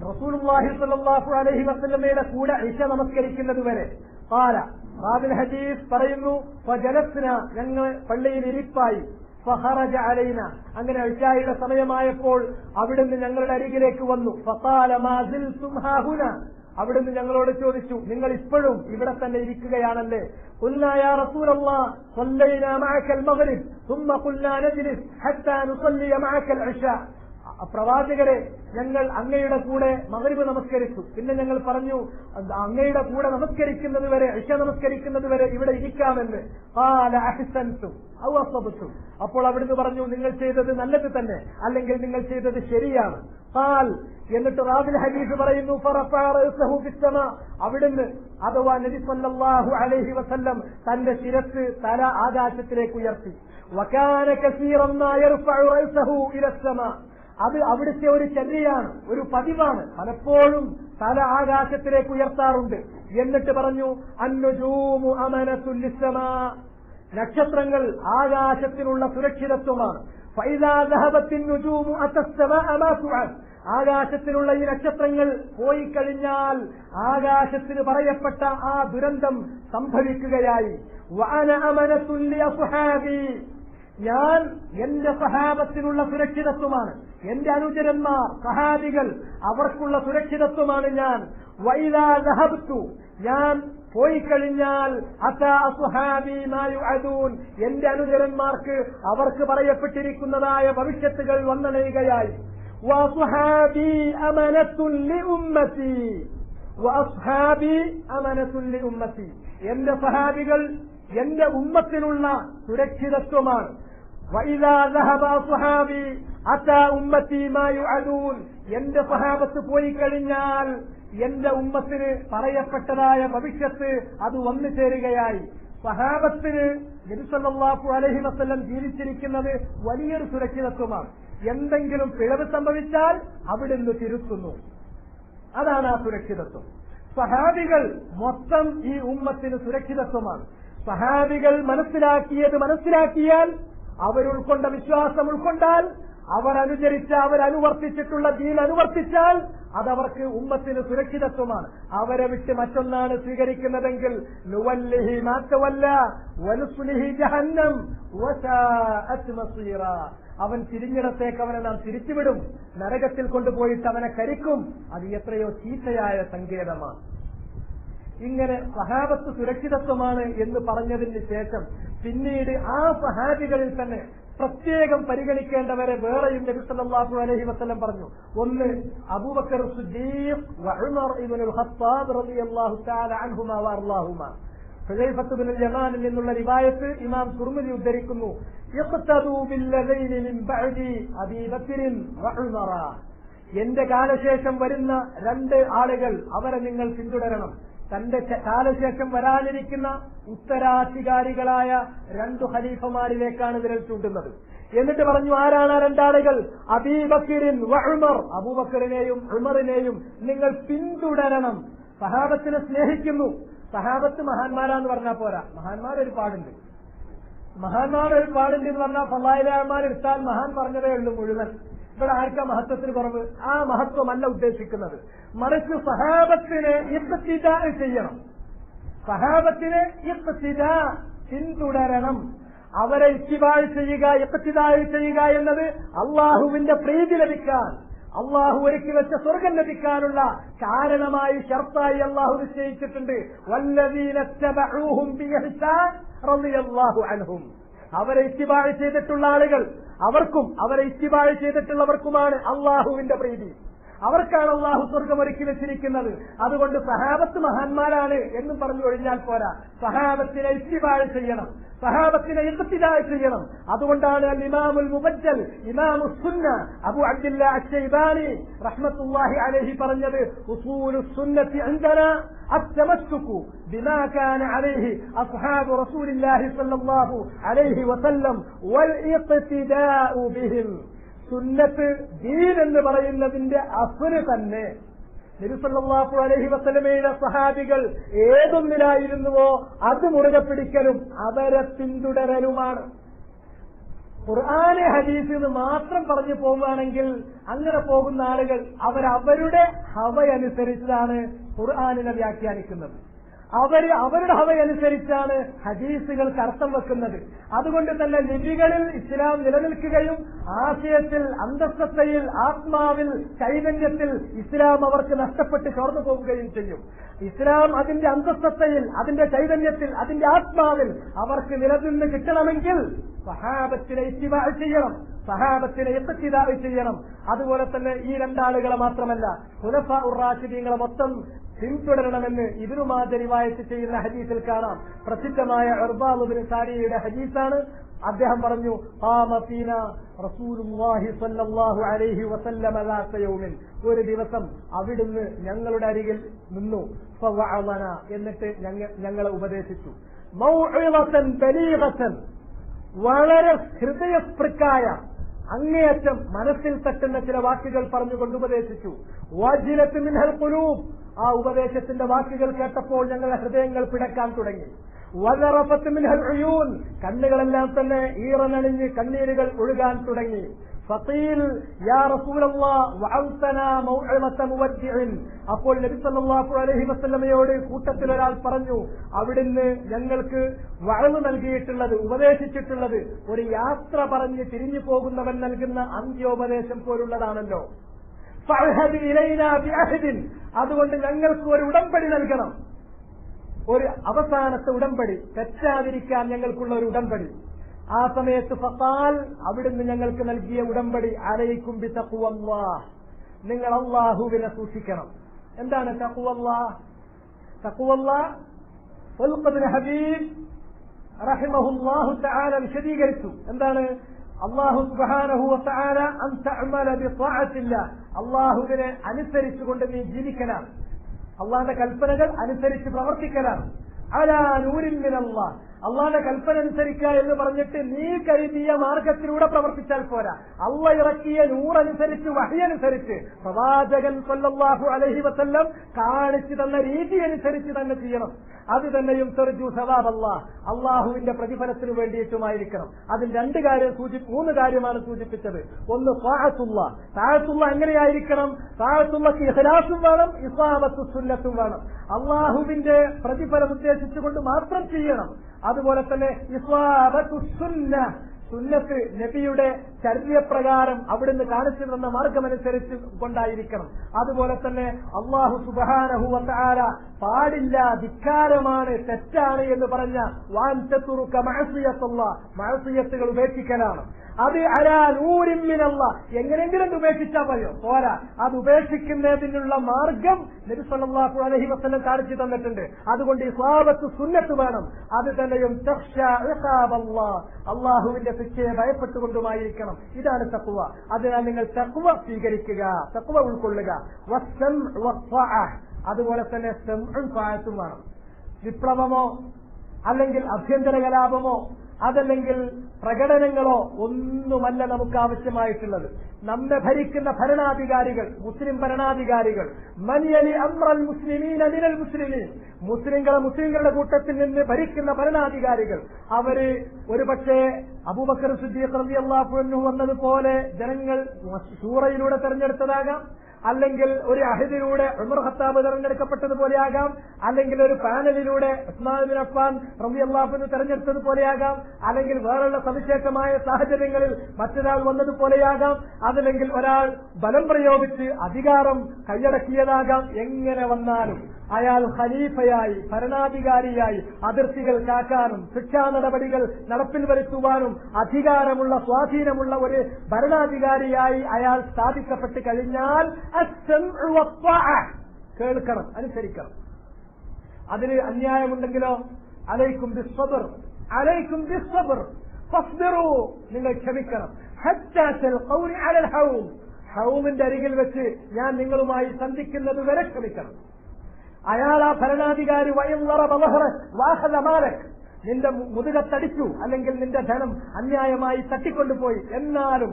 റസൂലുള്ളാഹി സ്വല്ലല്ലാഹു അലൈഹി വസല്ലമയുടെ കൂടെ ഇശ നമസ്കരിക്കുന്നത് വരെ. ഖാല, റാവിൽ ഹദീസ് പറയുന്നു, ഫജലസ്ന, ഞങ്ങൾ പള്ളിയിൽ ഇരിപ്പായി. ഫഖറജ അലൈന, അങ്ങനെ ഇശായുടെ സമയമായപ്പോൾ അവിടുന്ന് ഞങ്ങളുടെ അരികിലേക്ക് വന്നു. ഫഖാല മാ സിൽതും ഹാഹുന, അവിടുന്ന് ഞങ്ങളോട് ചോദിച്ചു, നിങ്ങൾ ഇപ്പോഴും ഇവിടെ തന്നെ ഇരിക്കുകയാണല്ലേ? ഖുൽനാ യാ റസൂലല്ലാഹ് സ്വല്ലൈനാ മഅകൽ മഗ്രിബ് സുമ്മ ഖുൽനാ നജ്ലിസ് ഹത്താ നുസല്ലിയ മഅകൽ ഇശാ, പ്രവാചകരെ, ഞങ്ങൾ അങ്ങയുടെ കൂടെ മഗ്രിബ് നമസ്കരിച്ചു, പിന്നെ ഞങ്ങൾ പറഞ്ഞു അങ്ങയുടെ കൂടെ നമസ്കരിക്കുന്നത് വരെ, ഇശ നമസ്കരിക്കുന്നത് വരെ ഇവിടെ ഇരിക്കാമെന്ന്. ഖാല അഹ്സൻതും ഔ അസ്ബതും, അപ്പോൾ അവിടുന്ന് പറഞ്ഞു, നിങ്ങൾ ചെയ്തത് നല്ലത് തന്നെ, അല്ലെങ്കിൽ നിങ്ങൾ ചെയ്തത് ശരിയാണ്. ഖാൽ, എന്നിട്ട് റാവിൽ ഹദീസ് പറയുന്നു, ഫറഫഅ റഅസഹു ഫിസ്സമാ, അവിടുന്ന് അഥവാ നബി സല്ലല്ലാഹു അലൈഹി വസല്ലം തന്റെ ശിരസ് തല ആകാശത്തിലേക്ക് ഉയർത്തി. വകാന കസീറൻ മാ യർഫഉ റഅസഹു ഇലസ്സമാ, അത് അവിടുത്തെ ഒരു ചര്യയാണ്, ഒരു പതിവാണ്, പലപ്പോഴും തല ആകാശത്തിലേക്ക് ഉയർത്താറുണ്ട്. എന്നിട്ട് പറഞ്ഞു, അന്നുജൂമു അമനത്തുൽ ലിസ്സമാ, നക്ഷത്രങ്ങൾ ആകാശത്തിനുള്ള സുരക്ഷിതത്വമാണ്. ഫൈദാ ദഹബത്തിൻ നുജൂമു അത്തസ്സമാഅ മാ തുഅദ്, ആകാശത്തിലുള്ള ഈ നക്ഷത്രങ്ങൾ പോയി കഴിഞ്ഞാൽ ആകാശത്തിന് പറയപ്പെട്ട ആ ദുരന്തം സംഭവിക്കുകയായി. വഅന അമനത്തുൽ ലിഅസ്ഹാബി, ഞാൻ എന്റെ സഹാബത്തിനുള്ള സുരക്ഷിതത്വമാണ്, എന്റെ അനുചരന്മാർ സഹാബികൾ അവർക്കുള്ള സുരക്ഷിതത്വമാണ് ഞാൻ. വൈദാ ദഹബ്തു, ഞാൻ പോയി കഴിഞ്ഞാൽ അതാ അസ്ഹാബി മാ യുഅദൂൻ, എന്റെ അനുചരന്മാർക്ക് അവർക്ക് പറയപ്പെട്ടിരിക്കുന്നതായ ഭവിഷ്യത്തുകൾ വന്നണയുകയായി. വഅസ്ഹാബി അമനത്തുൽ ലിഉമ്മത്തി, വഅസ്ഹാബി അമനത്തുൽ ലിഉമ്മത്തി, എന്റെ സഹാബികൾ എന്റെ ഉമ്മത്തിനുള്ള സുരക്ഷിതത്വമാണ്. വഇദാ ദഹബ അസ്ഹാബി അതാ ഉമ്മത്തി മാ യുഅദൂൻ, എന്റെ സഹാബത്ത് പോയി കഴിഞ്ഞാൽ എന്റെ ഉമ്മത്തിന് പറയപ്പെട്ടതായ ഭവിഷ്യത്ത് അത് വന്നു ചേരുകയായി. സഹാബത്തിന് നബി സല്ലല്ലാഹു അലൈഹി വസല്ലം ജീവിച്ചിരിക്കുന്നത് വലിയൊരു സുരക്ഷിതത്വമാണ്. എന്തെങ്കിലും പിഴവ് സംഭവിച്ചാൽ അവിടുന്ന് തിരുത്തുന്നു, അതാണ് ആ സുരക്ഷിതത്വം. സഹാബികൾ മൊത്തം ഈ ഉമ്മത്തിന് സുരക്ഷിതത്വമാണ്. സഹാബികൾ മനസ്സിലാക്കിയാൽ, അവരുൾക്കൊണ്ട വിശ്വാസം ഉൾക്കൊണ്ടാൽ, അവരനുവർത്തിച്ചിട്ടുള്ള ദീൻ അനുവർത്തിച്ചാൽ അതവർക്ക് ഉമ്മത്തിന് സുരക്ഷിതത്വമാണ്. അവരെ വിട്ട് മറ്റൊന്നാണ് സ്വീകരിക്കുന്നതെങ്കിൽ നുവല്ലിഹി മാ തവല്ല വനുസ്ലിഹി ജഹന്നം വസാഅത് മസീറ, അവൻ തിരിഞ്ഞിടത്തേക്ക് അവനെ നാം തിരിച്ചുവിടും, നരകത്തിൽ കൊണ്ടുപോയിട്ട് അവനെ കരിക്കും. അത് എത്രയോ ചീത്തയായ സങ്കേതമാണ്. ഇങ്ങനെ സഹാബത്ത് സുരക്ഷിതത്വമാണ് എന്ന് പറഞ്ഞതിന് ശേഷം പിന്നീട് ആ സഹാബികളിൽ തന്നെ പ്രത്യേകം പരിഗണിക്കേണ്ടവരെ വേറെയും നബി സല്ലല്ലാഹു അലൈഹി വസല്ലം പറഞ്ഞു. ഒന്ന് അബൂബക്കർ സിദ്ദീഖ് വ ഉമർ ഇബ്നുൽ ഖത്താബ് റളിയല്ലാഹു തആല അൻഹുമാ വഅർളാഹുമാ. ഹുദൈഫത്ത് ബിൻ യമാനിൽ നിന്നുള്ള റിവായത്ത് ഇമാം തുർമിദി ഉദ്ധരിക്കുന്നു. യഖ്തദൂ ബില്ലദൈനി മിൻ ബഅദി അബീ ബക്കർ വ ഉമർ. എന്റെ കാലശേഷം വരുന്ന രണ്ട് ആളുകൾ, അവരെ നിങ്ങൾ പിന്തുടരണം. തന്റെ കാലശേഷം വരാനിരിക്കുന്ന ഉത്തരാധികാരികളായ രണ്ടു ഖലീഫമാരിലേക്കാണ് വിരൽ ചൂണ്ടുന്നത്. എന്നിട്ട് പറഞ്ഞു, ആരാണ് ആ രണ്ടാളുകൾ? അബീ ബക്കറിൻ വ ഉമർ. അബൂബക്കറിനെയും ഉമറിനെയും നിങ്ങൾ പിന്തുടരണം. സഹാബത്തിനെ സ്നേഹിക്കുന്നു. സഹാബത്ത് മഹാന്മാരാന്ന് പറഞ്ഞാൽ പോരാ, മഹാന്മാരൊരു പാടുണ്ട്. മഹാന്മാരൊരു പാടുണ്ട് എന്ന് പറഞ്ഞാൽ ഫളായിലമാർ എടുത്താൽ മഹാൻ പറഞ്ഞതേ ഉള്ളൂ മുഴുവൻ. ഇവിടെ ആർക്കാ മഹത്വത്തിന് കുറവ്? ആ മഹത്വമല്ല ഉദ്ദേശിക്കുന്നത്. മറിച്ച് സഹാബത്തിനെ ഇഖ്തിദാ ചെയ്യണം. സഹാബത്തിനെ ഇഖ്തിദാ, പിന്തുടരണം. അവരെ ഇത്തിബാ ചെയ്യുക, ഇഖ്തിദാ ചെയ്യുക എന്നത് അള്ളാഹുവിന്റെ പ്രീതി ലഭിക്കാൻ, അള്ളാഹു ഒരുക്കി വെച്ച സ്വർഗം ലഭിക്കാനുള്ള കാരണമായി ഷർത്തായി അള്ളാഹു നിശ്ചയിച്ചിട്ടുണ്ട്. വല്ലദീന തബഊഹും ബിഇഹ്സാൻ റളിയല്ലാഹു അൻഹും. അവരെ ഇത്തിബാ ചെയ്തിട്ടുള്ള ആളുകൾ, അവർക്കും അവരെ ഇത്തിബാ ചെയ്തിട്ടുള്ളവർക്കുമാണ് അള്ളാഹുവിന്റെ പ്രീതി. അവർക്കാണ് അള്ളാഹു സ്വർഗം ഒരുക്കി വെച്ചിരിക്കുന്നത്. അതുകൊണ്ട് സഹാബത്ത് മഹാന്മാരാണ് എന്നും പറഞ്ഞു ഒഴിഞ്ഞാൽ പോരാ. സഹാബത്തിനെ ഇത്തിബാ ചെയ്യണം, സഹാബത്തിനെ ഇഖ്തിദാ ചെയ്യണം. അതുകൊണ്ടാണ് അൽ ഇമാമുൽ മുബജ്ജൽ, ഇമാമുസ് സുന്ന അബൂ അബ്ദുല്ലാ അശ്ശൈബാനി റഹ്മത്തുള്ളാഹി അലൈഹി പറഞ്ഞത്, ഉസൂലുസ് സുന്നത്തി ഇൻദനാ അത്തമസ്സുകു ബിമാ കാന അലൈഹി അസ്ഹാബു റസൂലില്ലാഹി സ്വല്ലല്ലാഹു അലൈഹി വസല്ലം വൽ ഇഖ്തിദാഉ ബിഹിം. സുന്നത്ത്, ദീൻ എന്ന് പറയുന്നതിന്റെ അസ്ല് തന്നെ നബി സല്ലല്ലാഹു അലൈഹി വസല്ലമയുടെ സഹാബികൾ ഏതൊന്നിലായിരുന്നുവോ അത് മുറുകെ പിടിക്കലും അവരെ പിന്തുടരലുമാണ്. ഖുർആനെ ഹദീസ് എന്ന് മാത്രം പറഞ്ഞു പോവുകയാണെങ്കിൽ അങ്ങനെ പോകുന്ന ആളുകൾ അവരവരുടെ ഹവയനുസരിച്ചാണ് ഖുർആനിനെ വ്യാഖ്യാനിക്കുന്നത്. അവരുടെ ഹവയനുസരിച്ചാണ് ഹദീസുകൾക്ക് അർത്ഥം വെക്കുന്നത്. അതുകൊണ്ട് തന്നെ ലിപികളിൽ ഇസ്ലാം നിലനിൽക്കുകയും ആശയത്തിൽ, അന്തസ്സത്തയിൽ, ആത്മാവിൽ, ചൈതന്യത്തിൽ ഇസ്ലാം അവർക്ക് നഷ്ടപ്പെട്ട് ചോർന്നു പോവുകയും ചെയ്യും. ഇസ്ലാം അതിന്റെ അന്തസ്സത്തയിൽ, അതിന്റെ ചൈതന്യത്തിൽ, അതിന്റെ ആത്മാവിൽ അവർക്ക് നിലനിന്ന് കിട്ടണമെങ്കിൽ സഹാബത്തിനെ ഇത്തിബാ ചെയ്യണം, സഹാബത്തിനെ ഇഖ്തിദാ ചെയ്യണം. അതുപോലെ തന്നെ ഈ രണ്ടാളുകളെ മാത്രമല്ല ഖുലഫാഉർ റാഷിദീങ്ങളെ മൊത്തം പിന്തുടരണമെന്ന് ഇബ്നു മാജ റിവായത്ത് ചെയ്യുന്ന ഹദീസിൽ കാണാം. പ്രസിദ്ധമായ ഇർബാദ് ഇബ്നു സാരിയുടെ ഹദീസാണ്. അദ്ദേഹം പറഞ്ഞു, ഖാമ ഫീനാ റസൂലുള്ളാഹി സ്വല്ലല്ലാഹു അലൈഹി വസല്ലമ ദാത യൗമിൻ. ഒരു ദിവസം അവിടുന്ന് ഞങ്ങളുടെ അരികിൽ നിന്നു. ഫവഅളന, എന്നിട്ട് ഞങ്ങളെ ഉപദേശിച്ചു. മൗഇളതൻ ബലീഗതൻ, വളരെ ഹൃദയസ്പൃക്കായ, അങ്ങേയറ്റം മനസ്സിൽ തട്ടുന്ന ചില വാക്കുകൾ പറഞ്ഞുകൊണ്ട് ഉപദേശിച്ചു. വജിലത്ത് മിൻഹൽ ഖുലൂബ്, ആ ഉപദേശത്തിന്റെ വാക്കുകൾ കേട്ടപ്പോൾ ഞങ്ങളുടെ ഹൃദയങ്ങൾ പിടക്കാൻ തുടങ്ങി. വദറഫത്ത് മിൻഹൽ ഉയൂൻ, കണ്ണുകളെല്ലാം തന്നെ ഈറനണിഞ്ഞ് കണ്ണീരുകൾ ഒഴുകാൻ തുടങ്ങി. ഫഖീൽ യാ റസൂലല്ലാഹ് വഅൽതനാ മൗഇളത മുവദ്ദിഇൻ. അപ്പോൾ നബി സല്ലല്ലാഹു അലൈഹി വസല്ലമയോട് കൂട്ടത്തിൽ ഒരാൾ പറഞ്ഞു, അവിടുന്ന് ഞങ്ങൾക്ക് വഅള് നൽകിയിട്ടുള്ളത്, ഉപദേശിച്ചിട്ടുള്ളത് ഒരു യാത്ര പറഞ്ഞ് തിരിഞ്ഞു പോകുന്നവൻ നൽകുന്ന അന്ത്യോപദേശം പോലുള്ളതാണല്ലോ. ഫഅഹദ് ഇലൈനാ ബിഅഹദിൻ, അതുകൊണ്ട് ഞങ്ങൾക്ക് ഒരു ഉടമ്പടി നൽകണം, ഒരു അവസാനത്തെ ഉടമ്പടി, തെറ്റാതിരിക്കാൻ ഞങ്ങൾക്കുള്ള ഒരു ഉടമ്പടി. ആ സമയത്ത് ഫഖാൽ, അവിടുന്ന് ഞങ്ങൾക്ക് നൽകിയ ഉടമ്പടി, അലൈക്കും ബിതഖ്വല്ലാഹ്, നിങ്ങൾ അല്ലാഹുവിനെ സൂക്ഷിക്കണം. എന്താണ് തഖ്വല്ലാഹ്? തഖ്വല്ലാഹ് ഇബ്നു ഹബീബ് റഹിമഹുല്ലാഹു തആല വിശദീകരിച്ചു. എന്താണ്? അല്ലാഹു സുബ്ഹാനഹു വ തആല അൻ തഅമല ബിത്വാഅത്തില്ലാഹ്, അല്ലാഹുവിനെ അനുസരിച്ചുകൊണ്ട് നീ ജീവിക്കണം, അള്ളാന്റെ കൽപ്പനകൾ അനുസരിച്ച് പ്രവർത്തിക്കലാണ്. അലാ നൂരിൻ മിനല്ലാഹ്, അള്ളാന്റെ കൽപ്പന അനുസരിക്കുക എന്ന് പറഞ്ഞിട്ട് നീ കരുതിയ മാർഗത്തിലൂടെ പ്രവർത്തിച്ചാൽ പോരാ. അള്ളാഹ് ഇറക്കിയ നൂറനുസരിച്ച്, വഹ്യനുസരിച്ച്, പ്രവാചകൻ സ്വല്ലല്ലാഹു അലൈഹി വസല്ലം കാണിച്ചു തന്ന രീതി അനുസരിച്ച് തന്നെ ചെയ്യണം. അത് തന്നെയും തർജു സവാബല്ലാഹ്, അള്ളാഹുവിന്റെ പ്രതിഫലത്തിന് വേണ്ടിയിട്ടുമായിരിക്കണം. അതിൽ മൂന്ന് കാര്യമാണ് സൂചിപ്പിച്ചത്. ഒന്ന് താഅത്തുല്ലാഹ്, താഅത്തുല്ലാഹ് എങ്ങനെയായിരിക്കണം? താഅത്തുല്ലാഹ് ഇഖ്ലാസും വേണം, ഇസാബത്തു സുന്നത്തും വേണം. അള്ളാഹുവിന്റെ പ്രതിഫലം ഉദ്ദേശിച്ചുകൊണ്ട് മാത്രം ചെയ്യണം. അതുപോലെ തന്നെ ഇസാബത്തു സുന്ന, സുന്നത്ത്, നബിയുടെ ചര്യപ്രകാരം അവിടുന്ന് കാണിച്ചു തന്ന മാർഗമനുസരിച്ച് കൊണ്ടായിരിക്കണം. അതുപോലെ തന്നെ അല്ലാഹു സുബ്ഹാനഹു വ തആല പാടില്ല, ധിക്കാരമാണ്, തെറ്റാണ് എന്ന് പറഞ്ഞ വാൻ തതുറുക മഅസിയത്തുല്ലാഹ്, മഅസിയത്തുകൾ ഉപേക്ഷിക്കലാണ്. അത് അലാ നൂരിൻ മിനല്ലാഹ്, എങ്ങനെയെങ്കിലും ഉപേക്ഷിച്ചാൽ മതിയോ? പോരാ, അത് ഉപേക്ഷിക്കുന്നതിനുള്ള മാർഗം നബി സല്ലല്ലാഹു അലൈഹി വസല്ലം കാണിച്ചു തന്നിട്ടുണ്ട്. അതുകൊണ്ട് ഇസ്വാബത്ത് സുന്നത്ത് വേണം. അത് തന്നെയും തഖ്ശാ ഇഖാബല്ലാഹ്, അല്ലാഹുവിന്റെ ശിക്ഷയെ ഭയപ്പെട്ടുകൊണ്ടുമായിരിക്കണം. ഇതാണ് തഖ്വ. അതിനാൽ നിങ്ങൾ തഖ്വ സ്വീകരിക്കുക, തഖ്വ ഉൾക്കൊള്ളുക. വസ്സംഉ വത്ത്വാഅ, അതുപോലെ തന്നെ സമഉം ത്വാഅത്തും വേണം. വിപ്ലവമോ അല്ലെങ്കിൽ ആഭ്യന്തര കലാപമോ അതല്ലെങ്കിൽ പ്രകടനങ്ങളോ ഒന്നുമല്ല നമുക്ക് ആവശ്യമായിട്ടുള്ളത്. നമ്മെ ഭരിക്കുന്ന ഭരണാധികാരികൾ, മുസ്ലിം ഭരണാധികാരികൾ, മനിയലി അംറൽ മുസ്ലിമീന മിനൽ മുസ്ലിമീൻ, മുസ്ലിങ്ങളുടെ കൂട്ടത്തിൽ നിന്ന് ഭരിക്കുന്ന ഭരണാധികാരികൾ, അവര് ഒരുപക്ഷെ അബൂബക്കർ സിദ്ദീഖ് റളിയല്ലാഹു അൻഹു വന്നതുപോലെ ജനങ്ങൾ ശൂറയിലൂടെ തെരഞ്ഞെടുത്തതാകാം, അല്ലെങ്കിൽ ഒരു അഹദിലൂടെ ഉമർ ഖത്താബ് തെരഞ്ഞെടുക്കപ്പെട്ടതുപോലെയാകാം, അല്ലെങ്കിൽ ഒരു പാനലിലൂടെ ഉസ്മാൻ ബിൻ അഫ്ഫാൻ റളിയല്ലാഹു അൻഹു തെരഞ്ഞെടുത്തതുപോലെയാകാം, അല്ലെങ്കിൽ വേറെയുള്ള സവിശേഷമായ സാഹചര്യങ്ങളിൽ മറ്റൊരാൾ വന്നതുപോലെയാകാം, അതല്ലെങ്കിൽ ഒരാൾ ബലം പ്രയോഗിച്ച് അധികാരം കൈയടക്കിയതാകാം. എങ്ങനെ വന്നാലും അയാൾ ഖലീഫയായി, ഭരണാധികാരിയായി അതിർത്തികൾ കാക്കാനും ശിക്ഷാ നടപടികൾ നടപ്പിൽ വരുത്തുവാനും അധികാരമുള്ള, സ്വാധീനമുള്ള ഒരു ഭരണാധികാരിയായി അയാൾ സ്ഥാപിക്കപ്പെട്ട് കഴിഞ്ഞാൽ കേൾക്കണം, അനുസരിക്കണം. അതിന് അന്യായമുണ്ടെങ്കിലോ അലൈക്കും ബിസ്സബ്ർ, അലൈക്കും ബിസ്സബ്ർ ഫസ്ബിറൂ, നിങ്ങൾ ക്ഷമിക്കണം. ഹത്താ തൽഖൗനി അലൽ ഹൗം, ഹൗമിന്റെ അരികിൽ വെച്ച് ഞാൻ നിങ്ങളുമായി സന്ധിക്കുന്നത് വരെ ക്ഷമിക്കണം. അയാൾ ആ ഭരണാധികാരി നിന്റെ മുതുകത്തടിച്ചു, അല്ലെങ്കിൽ നിന്റെ ധനം അന്യായമായി തട്ടിക്കൊണ്ടുപോയി, എന്നാലും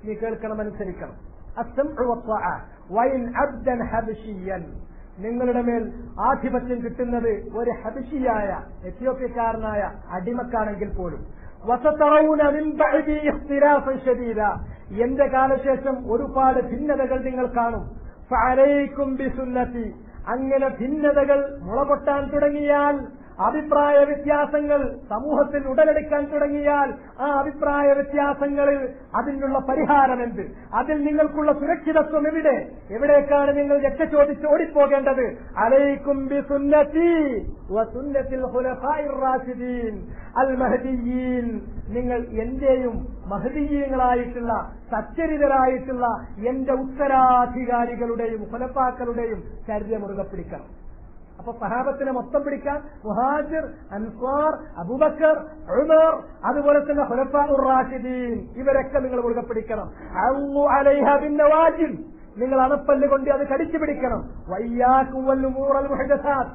നീ കേൾക്കണം, അനുസരിക്കണം. നിങ്ങളുടെ മേൽ ആധിപത്യം കിട്ടുന്നത് ഒരു ഹബശിയായ, എത്യോപ്യക്കാരനായ അടിമക്കാണെങ്കിൽ പോലും. എന്റെ കാലശേഷം ഒരുപാട് ഭിന്നതകൾ നിങ്ങൾ കാണും. ഫഅലൈക്കും ബിസുന്നതി, അങ്ങനെ ഭിന്നതകൾ മുളപൊട്ടാൻ തുടങ്ങിയാൽ, അഭിപ്രായ വ്യത്യാസങ്ങൾ സമൂഹത്തിൽ ഉടലെടുക്കാൻ തുടങ്ങിയാൽ, ആ അഭിപ്രായ വ്യത്യാസങ്ങളിൽ അതിനുള്ള പരിഹാരം എന്ത്? അതിൽ നിങ്ങൾക്കുള്ള സുരക്ഷിതത്വം എവിടെ? എവിടേക്കാണ് നിങ്ങൾ രക്ഷ ചോദിച്ച് ഓടിപ്പോകേണ്ടത്? അലൈക്കും ബിസുന്നതി വസുന്നത്തിൽ ഖുലഫാഇർ റാഷിദീൻ അൽ മഹ്ദിയീൻ, നിങ്ങൾ എന്റെയും മഹ്ദിയീങ്ങളായിട്ടുള്ള സച്ചരിതരായിട്ടുള്ള എന്റെ ഉത്തരാധികാരികളുടെയും ഖുലഫാക്കളുടെയും ചര്യ മുറുകെ പിടിക്കണം. അപ്പൊ സഹാബത്തിനെ മൊത്തം പിടിക്കാൻ മുഹാജിർ, അൻസ്വാർ, അബൂബക്കർ, ഉമർ, അതുപോലെ തന്നെ ഖുലഫാഉർ റാഷിദീൻ, ഇവരൊക്കെ നിങ്ങൾ മുറുകെ പിടിക്കണം. അള്ളു അലൈഹ ബിന്നവാജിൽ, നിങ്ങൾ അണപ്പല്ല് കൊണ്ട് അത് കടിച്ചു പിടിക്കണം. വയ്യാക്കും വൽ ഉമൂറൽ മുഹ്ദസാത്ത്,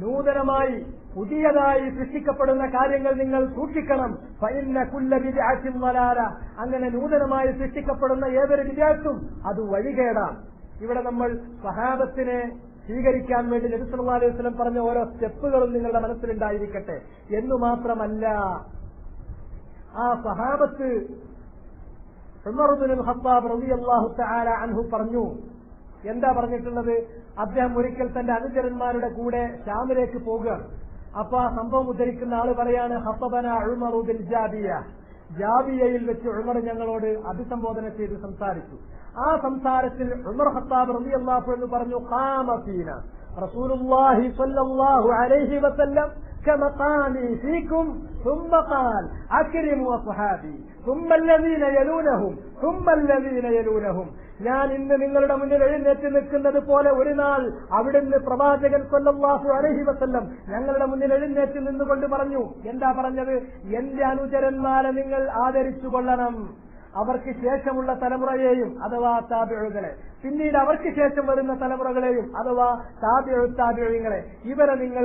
നൂതനമായി പുതിയതായി സൃഷ്ടിക്കപ്പെടുന്ന കാര്യങ്ങൾ നിങ്ങൾ സൂക്ഷിക്കണം. ഫഇന്ന കുല്ല ബിദ്അത്തിൻ ളലാല, അങ്ങനെ നൂതനമായി സൃഷ്ടിക്കപ്പെടുന്ന ഏതൊരു ബിദ്അത്തും അത് വഴികേടാണ്. ഇവിടെ നമ്മൾ സഹാബത്തിനെ സ്വീകരിക്കാൻ വേണ്ടി നബി സല്ലല്ലാഹു അലൈഹി വസല്ലം പറഞ്ഞ ഓരോ സ്റ്റെപ്പുകളും നിങ്ങളുടെ മനസ്സിലുണ്ടായിരിക്കട്ടെ എന്നു മാത്രമല്ല, ആ സഹാബത്ത് ഉമർ ഇബ്നുൽ ഖത്താബ് റളിയല്ലാഹു തആല അൻഹു പറഞ്ഞു. എന്താ പറഞ്ഞിട്ടുള്ളത്? അദ്ദേഹം ഒരിക്കൽ തന്റെ അനുചരന്മാരുടെ കൂടെ ഷാമിലേക്ക് പോകുകയാണ്. അപ്പൊ ആ സംഭവം ഉദ്ധരിക്കുന്ന ആള് പറയാണ്, ഖത്തബന ഉമറു ബിൽ ജാബിയ, ജാബിയയിൽ വെച്ച് ഉമർ ഞങ്ങളോട് അഭിസംബോധന ചെയ്ത് സംസാരിച്ചു. ആ സംസാരത്തിൽ ഉമർ ഖത്താബ് റളിയല്ലാഹു അൻഹു പറഞ്ഞു, ഖാമ ഫീന റസൂലുള്ളാഹി സ്വല്ലല്ലാഹു അലൈഹി വസല്ലം كمقامي فيكم ثم قال أكرموا أصحابي ثم الذين يلونهم ثم الذين يلونهم. ഞാൻ ഇന്ന് നിങ്ങളുടെ മുന്നിൽ എഴുന്നേറ്റ് നിൽക്കുന്നത് പോലെ ഒരു നാൾ അവിടുന്ന് പ്രവാചകൻ സ്വല്ലല്ലാഹു അലൈഹി വസല്ലം ഞങ്ങളുടെ മുന്നിൽ എഴുന്നേറ്റ് നിന്നുകൊണ്ട് പറഞ്ഞു. എന്താ പറഞ്ഞത്? എന്റെ അനുചരന്മാരെ നിങ്ങൾ ആദരിച്ചു കൊള്ളണം. അവർക്ക് ശേഷമുള്ള തലമുറയെയും അഥവാ താബിഉകളെ, പിന്നീട് അവർക്ക് ശേഷം വരുന്ന തലമുറകളെയും അഥവാ താബിഉകളെ, ഇവരെ നിങ്ങൾ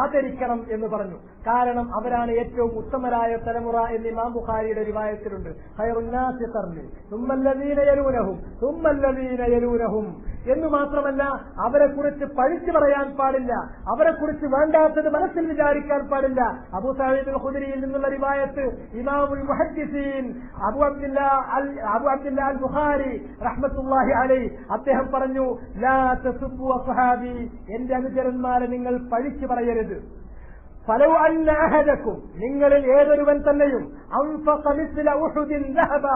ആദരിക്കണം എന്ന് പറഞ്ഞു. കാരണം അവരാണ് ഏറ്റവും ഉത്തമരായ തലമുറ എന്ന് ഇമാം ബുഖാരിയുടെ റിവായത്തിലുണ്ട്. ഖൈറുന്നാസി ഖർനി സുമ്മല്ലദീന യലൂനഹും സുമ്മല്ലദീന യലൂനഹും എന്ന് മാത്രമല്ല, അവരെക്കുറിച്ച് പഴിച്ചു പറയാൻ പാടില്ല, അവരെക്കുറിച്ച് വേണ്ടാത്തത് മനസ്സിൽ വിചാരിക്കാൻ പാടില്ല. അബൂ സഈദ് അൽ ഖുദരിയിൽ നിന്നുള്ള റിവായത്ത് ഇമാമുൽ മുഹദ്ദിസീൻ അബൂ അബ്ദുല്ലാ അൽ ബുഖാരി റഹ്മത്തുള്ളാഹി അലൈഹി അദ്ദേഹം പറഞ്ഞു, ലാ തസുബ്ബു അസ്ഹാബി, എന്റെ അനുചരന്മാരെ നിങ്ങൾ പഴിച്ചു പറയരുത്. ഫലൗ അന്ന അഹദക്കും, നിങ്ങളിൽ ഏതൊരുവൻ തന്നെയും അൻഫഖ മിസ്ല ഉഹുദിൻ ദഹബ,